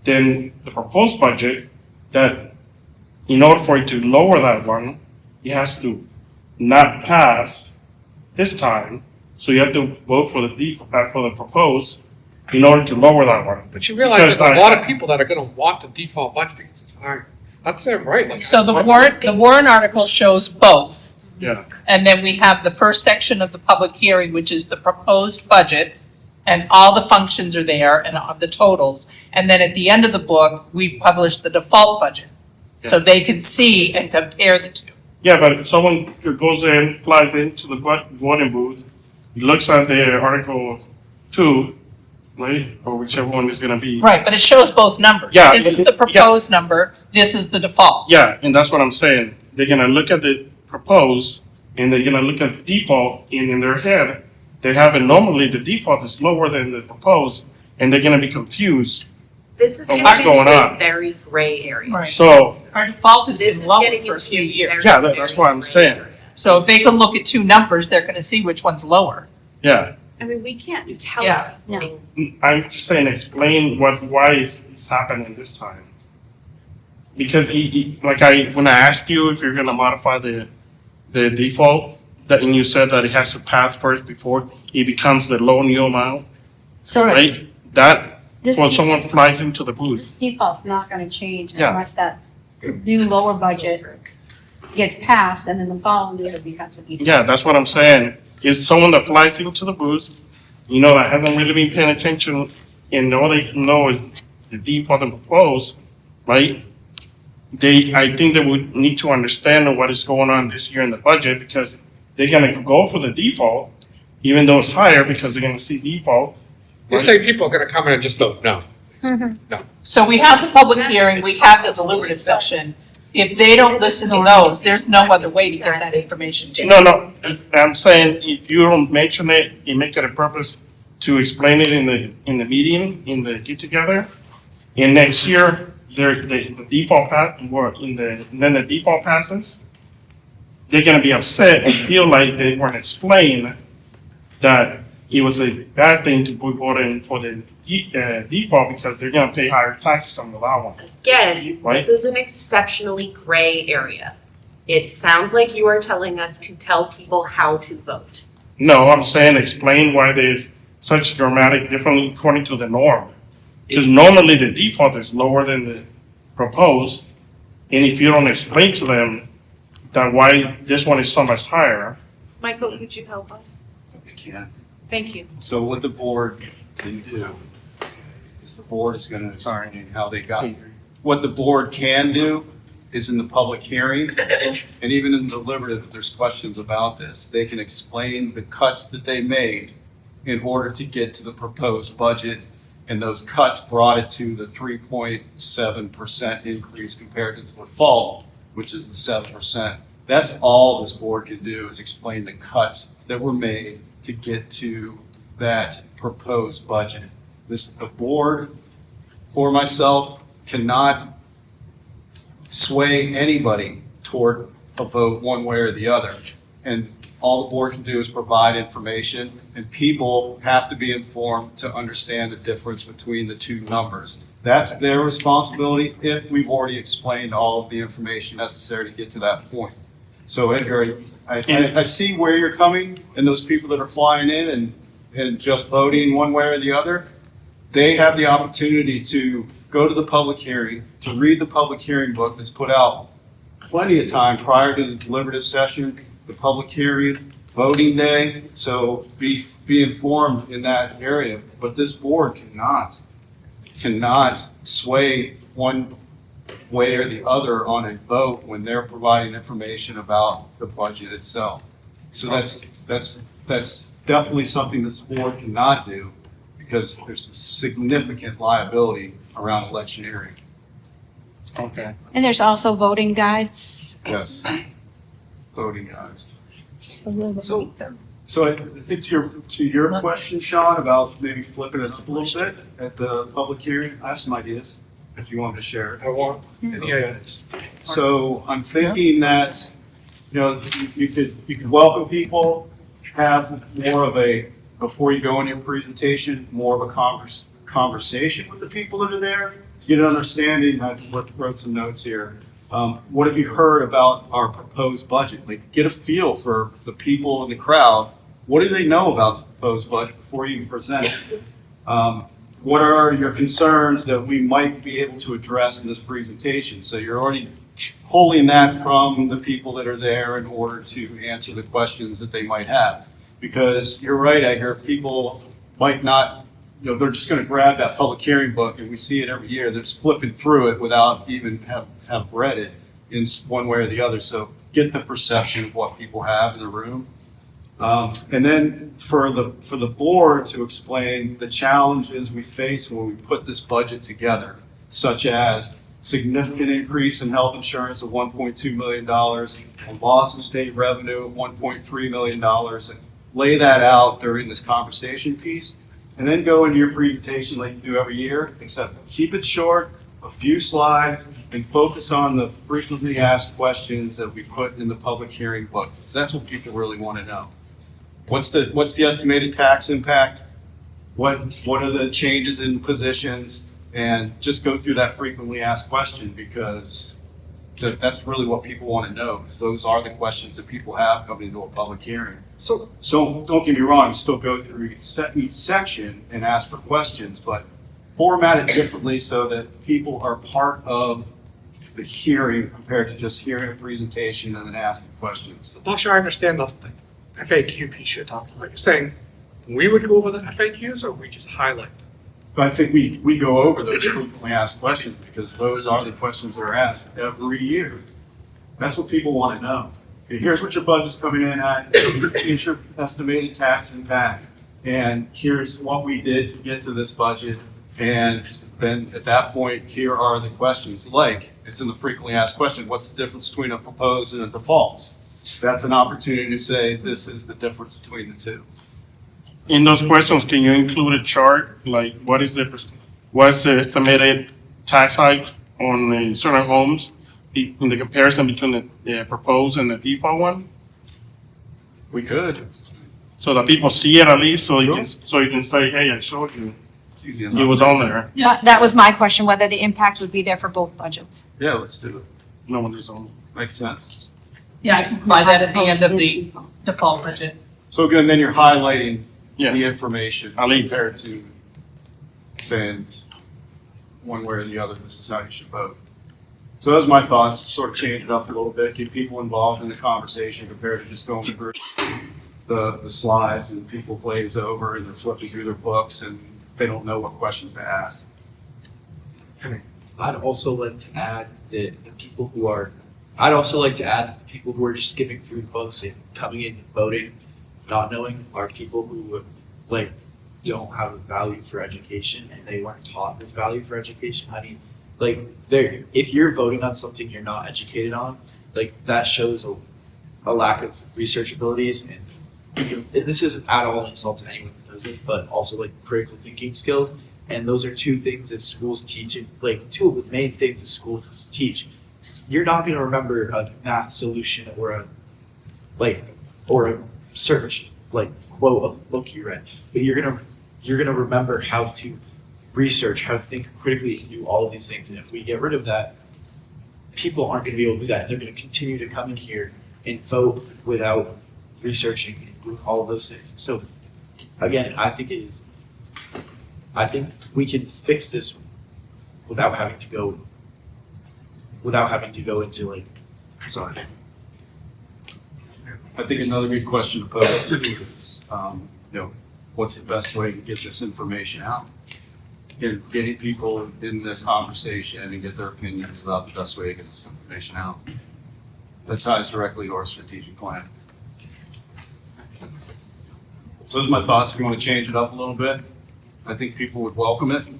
than the proposed budget, that in order for it to lower that one, it has to not pass this time. So you have to vote for the default, for the proposed in order to lower that one. But you realize Because there's a lot of people that are gonna want the default budget because it's higher. That's it, right? Like, So the warrant article shows both. Yeah. And then we have the first section of the public hearing, which is the proposed budget, and all the functions are there and the totals. And then at the end of the book, we publish the default budget. So they can see and compare the two. Yeah, but if someone who goes in, flies into the voting booth, looks at the Article 2, right, or whichever one is gonna be. Right, but it shows both numbers. Yeah, This is the proposed number, this is the default. Yeah, and that's what I'm saying. They're gonna look at the proposed, and they're gonna look at the default, and in their head, they have it normally, the default is lower than the proposed, and they're gonna be confused. this is Oh, getting what's into going a on? very gray area. Right. So, Our default has This been is lower getting for a few into years. Yeah, that's what I'm gray saying. area. So if they can look at two numbers, they're gonna see which one's lower. yeah, I mean, we can't tell Yeah. them. I'm just saying, explain why it's happening this time. Because when I asked you if you're gonna modify the default, that, and you said that it has to pass first before it becomes the low new amount, So right? That, this, when someone flies into the this booth, default's not gonna change Yeah. unless that new lower budget gets passed and then the following year it becomes a default. yeah, that's what I'm saying. Is someone that flies into the booth, that hasn't really been paying attention, and all they know is the default and proposed, right? I think they would need to understand what is going on this year in the budget, because they're gonna go for the default, even though it's higher, because they're gonna see default. You say people are gonna come in and just don't know. So we have the public hearing, we have the deliberative session. If they don't listen to those, there's no other way to get that information to them. No, I'm saying if you don't mention it, you make it a purpose to explain it in the meeting, in the get together. And next year, the default then the default passes, they're gonna be upset and feel like they weren't explained that it was a bad thing to put vote in for the default, because they're gonna pay higher taxes on the low one. Again, Right. this is an exceptionally gray area. It sounds like you are telling us to tell people how to vote. No, I'm saying explain why there's such dramatic difference according to the norm. Because normally the default is lower than the proposed, and if you don't explain to them that why this one is so much higher. Michael, could you help us? I can. Thank you. So what the board can do is the board is gonna explain how they got here. What the board can do is in the public hearing, and even in the deliberative, if there's questions about this, they can explain the cuts that they made in order to get to the proposed budget. And those cuts brought it to the 3.7% increase compared to the default, which is the 7%. That's all this board can do, is explain the cuts that were made to get to that proposed budget. The board or myself cannot sway anybody toward a vote one way or the other. And all the board can do is provide information, and people have to be informed to understand the difference between the two numbers. That's their responsibility if we've already explained all of the information necessary to get to that point. So Edgar, I see where you're coming, and those people that are flying in and just voting one way or the other, they have the opportunity to go to the public hearing, to read the public hearing book that's put out plenty of time prior to the deliberative session, the public hearing, voting day. So be informed in that area. But this board cannot sway one way or the other on a vote when they're providing information about the budget itself. So that's definitely something this board cannot do, because there's significant liability around electioneering. Okay. And there's also voting guides. Yes. Voting guides. So, So I think to your question, Sean, about maybe flipping it up a little bit at the public hearing, I have some ideas if you want me to share. I want any ideas. So I'm thinking that, you could welcome people, have more of a, before you go into your presentation, more of a conversation with the people that are there, to get an understanding. I wrote some notes here. What have you heard about our proposed budget? Like, get a feel for the people in the crowd. What do they know about the proposed budget before you even present it? What are your concerns that we might be able to address in this presentation? So you're already pulling that from the people that are there in order to answer the questions that they might have. Because you're right, Edgar, people might not, they're just going to grab that public hearing book, and we see it every year. They're just flipping through it without even have read it in one way or the other. So get the perception of what people have in the room. And then for the board to explain the challenges we face when we put this budget together, such as significant increase in health insurance of $1.2 million, a loss of state revenue of $1.3 million, and lay that out during this conversation piece, and then go into your presentation like you do every year, except keep it short, a few slides, and focus on the frequently asked questions that we put in the public hearing book. Because that's what people really want to know. What's the estimated tax impact? What are the changes in positions? And just go through that frequently asked question, because that's really what people want to know, because those are the questions that people have coming into a public hearing. So don't get me wrong, still go through each section and ask for questions, but format it differently so that people are part of the hearing compared to just hearing a presentation and then asking questions. So not sure I understand the FAQ piece you're talking about. You're saying we would go over the FAQs, or we just highlight them? But I think we go over those frequently asked questions, because those are the questions that are asked every year. That's what people want to know. Okay, here's what your budget's coming in at. Here's your estimated tax impact. And here's what we did to get to this budget. And then at that point, here are the questions. Like, it's in the frequently asked question, what's the difference between a proposed and a default? That's an opportunity to say this is the difference between the two. In those questions, can you include a chart, like what's the estimated tax hike on certain homes in the comparison between the proposed and the default one? We could. So that people see it at least, so you can say, hey, I showed you. It's easy It enough. was on there. Yeah, that was my question, whether the impact would be there for both budgets. Yeah, let's do it. No one is on. Makes sense. Yeah, I can provide that at the end of the default budget. So again, then you're highlighting Yeah. the information compared to saying one way or the other, this is how you should vote. So those are my thoughts, sort of change it up a little bit, get people involved in the conversation compared to just going through the slides and people glaze over and they're flipping through their books and they don't know what questions to ask. I'd also like to add that the people who are, I'd also like to add that the people who are just skipping through the books and coming in and voting, not knowing, are people who don't have a value for education, and they weren't taught this value for education. I mean, if you're voting on something you're not educated on, that shows a lack of research abilities, and this isn't at all an insult to anyone who does this, but also critical thinking skills. And those are two things that schools teach, and two of the main things that schools teach. you're not going to remember a math solution or a search quote of a book you read, but you're gonna remember how to research, how to think critically, and do all of these things. And if we get rid of that, people aren't going to be able to do that. They're going to continue to come in here and vote without researching and doing all of those things. So again, I think we can fix this without having to go into sorry. I think another good question to pose is, what's the best way to get this information out? And getting people in this conversation and get their opinions about the best way to get this information out. That ties directly to our strategic plan. So those are my thoughts. If you want to change it up a little bit, I think people would welcome it.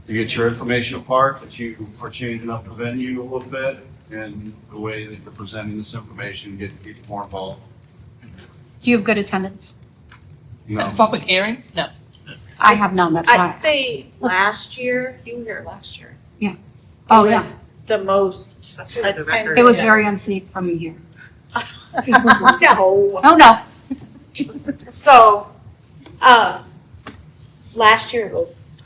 You get your information apart, that you are changing up the venue a little bit and the way that you're presenting this information, get people more involved. Do you have good attendance? No. At the public hearings? No. I have none, that's why. I'd say last year, you were here last year. Oh, It yeah. was the most That's really the record. attended. It was very unsafe for me here. No. Oh, no. So, last year was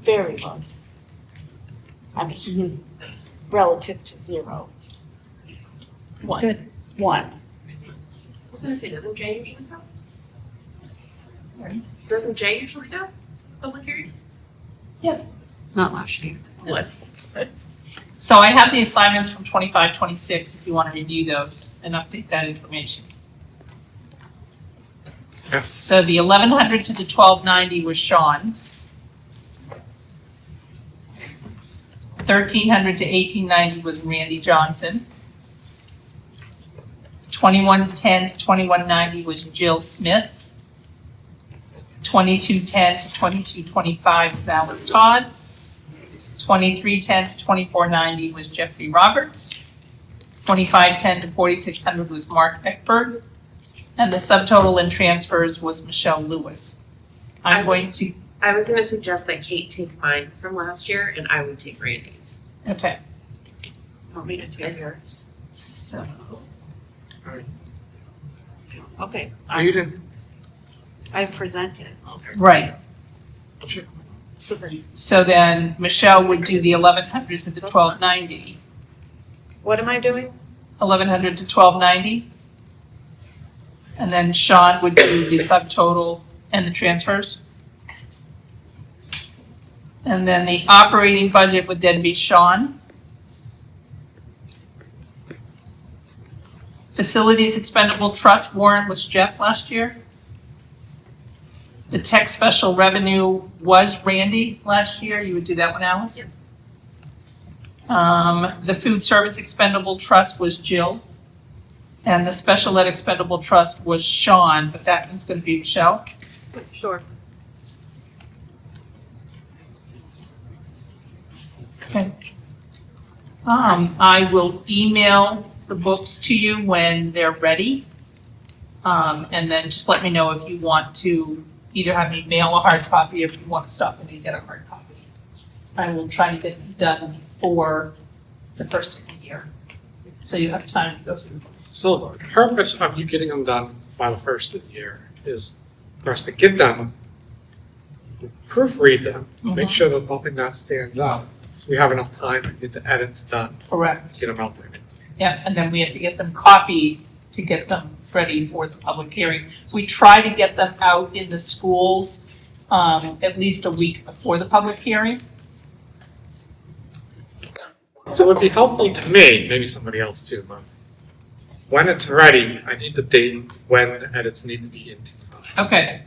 very low. I mean, relative to zero. One. Good. One. I was gonna say, doesn't Jay usually have? Doesn't Jay usually have public hearings? Not last year. What? So I have the assignments from 25-26 if you want to review those and update that information. Yes. So the 1100 to the 1290 was Sean. 1300 to 1890 was Randy Johnson. 2110 to 2190 was Jill Smith. 2210 to 2225 is Alice Todd. 2310 to 2490 was Jeffrey Roberts. 2510 to 4600 was Mark Eckberg. And the subtotal in transfers was Michelle Lewis. I'm going to, I was gonna suggest that Kate take mine from last year and I would take Randy's. okay, Want me to take yours? so, Okay, Oh, you didn't, I presented. right. So then, So then Michelle would do the 1100 to the 1290. what am I doing? 1100 to 1290. And then Sean would do the subtotal and the transfers. And then the operating budget would then be Sean. Facilities Expendable Trust warrant was Jeff last year. The tech special revenue was Randy last year. You would do that one, Alice? The food service expendable trust was Jill. And the special ed expendable trust was Sean, but that one's gonna be Michelle. Sure. Okay. I will email the books to you when they're ready. And then just let me know if you want to either have me mail a hard copy or if you want to stop in and get a hard copy. I will try to get them done before the first of the year. So you have time to go through them. so the purpose of you getting them done by the first of the year is for us to get them, proofread them, make sure there's nothing that stands out. So we have enough time to get the edits done, Correct. get them out there. Yeah, and then we have to get them copied to get them ready for the public hearing. We try to get them out in the schools at least a week before the public hearing. So it would be helpful to me, maybe somebody else too, but when it's ready, I need the date when the edits need to be into. Okay.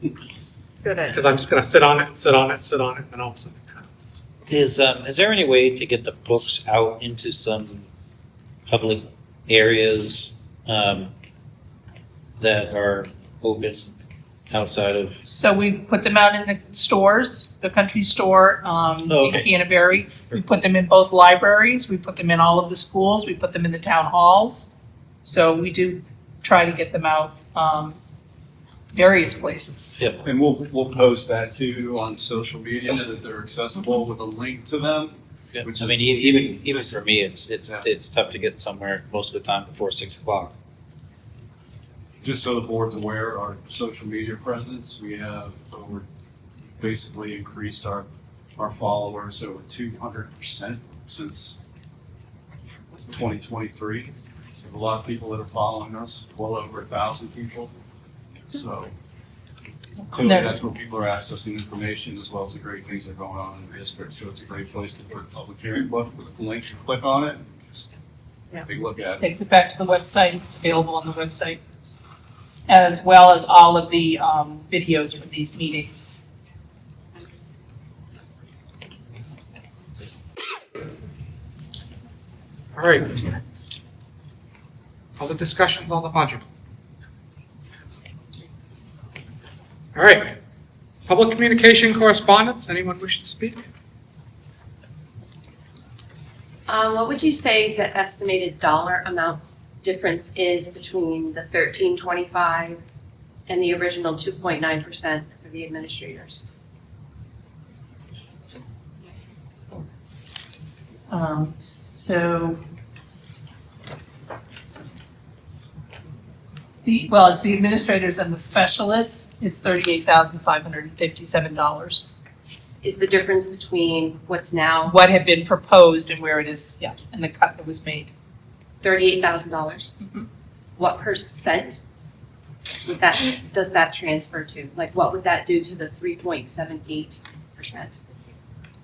Good idea. Because I'm just gonna sit on it, sit on it, sit on it, and then all of a sudden it comes. Is there any way to get the books out into some public areas that are open outside of? So we put them out in the stores, the country store in okay. Canterbury. We put them in both libraries. We put them in all of the schools. We put them in the town halls. So we do try to get them out various places. Yep. And we'll post that too on social media, that they're accessible with a link to them. Yeah. Which I mean, is- even for me, it's tough to get somewhere most of the time before 6 o'clock. Just so the board's aware, our social media presence, we have basically increased our followers over 200% since 2023. There's a lot of people that are following us, well over 1,000 people. So clearly that's where people are accessing information as well as the great things that are going on in the district. So it's a great place to put a public hearing book with a link, click on it, and just Yeah. take a look at it. Takes it back to the website, it's available on the website, as well as all of the videos from these meetings. All right. Other discussions on the budget? All right. Public communication correspondence, anyone wish to speak? What would you say the estimated dollar amount difference is between the 1325 and the original 2.9% for the administrators? So it's the administrators and the specialists, it's $38,557. Is the difference between what's now What had been proposed and where it is, yeah, and the cut that was made. $38,000? Mhm. What percent does that transfer to? Like, what would that do to the 3.78%?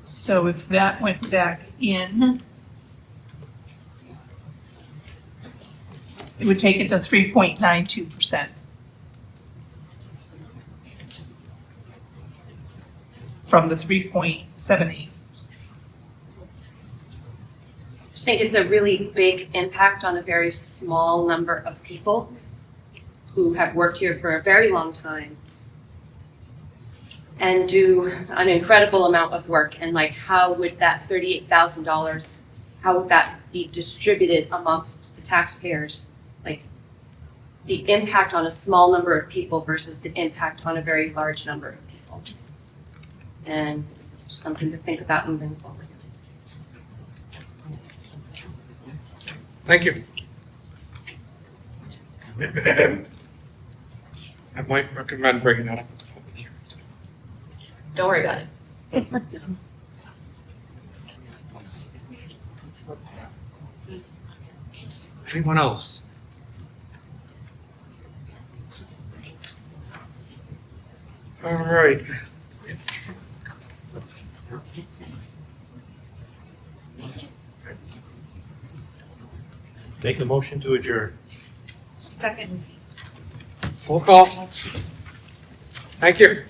So if that went back in, it would take it to 3.92%. From the 3.78. I just think it's a really big impact on a very small number of people who have worked here for a very long time and do an incredible amount of work. And like, how would that $38,000, how would that be distributed amongst the taxpayers? Like, the impact on a small number of people versus the impact on a very large number of people. And just something to think about moving forward. Thank you. I might recommend bringing that up at the public hearing. Don't worry about it. Anyone else? All right. Make a motion to adjourn. Second. Roll call. Thank you.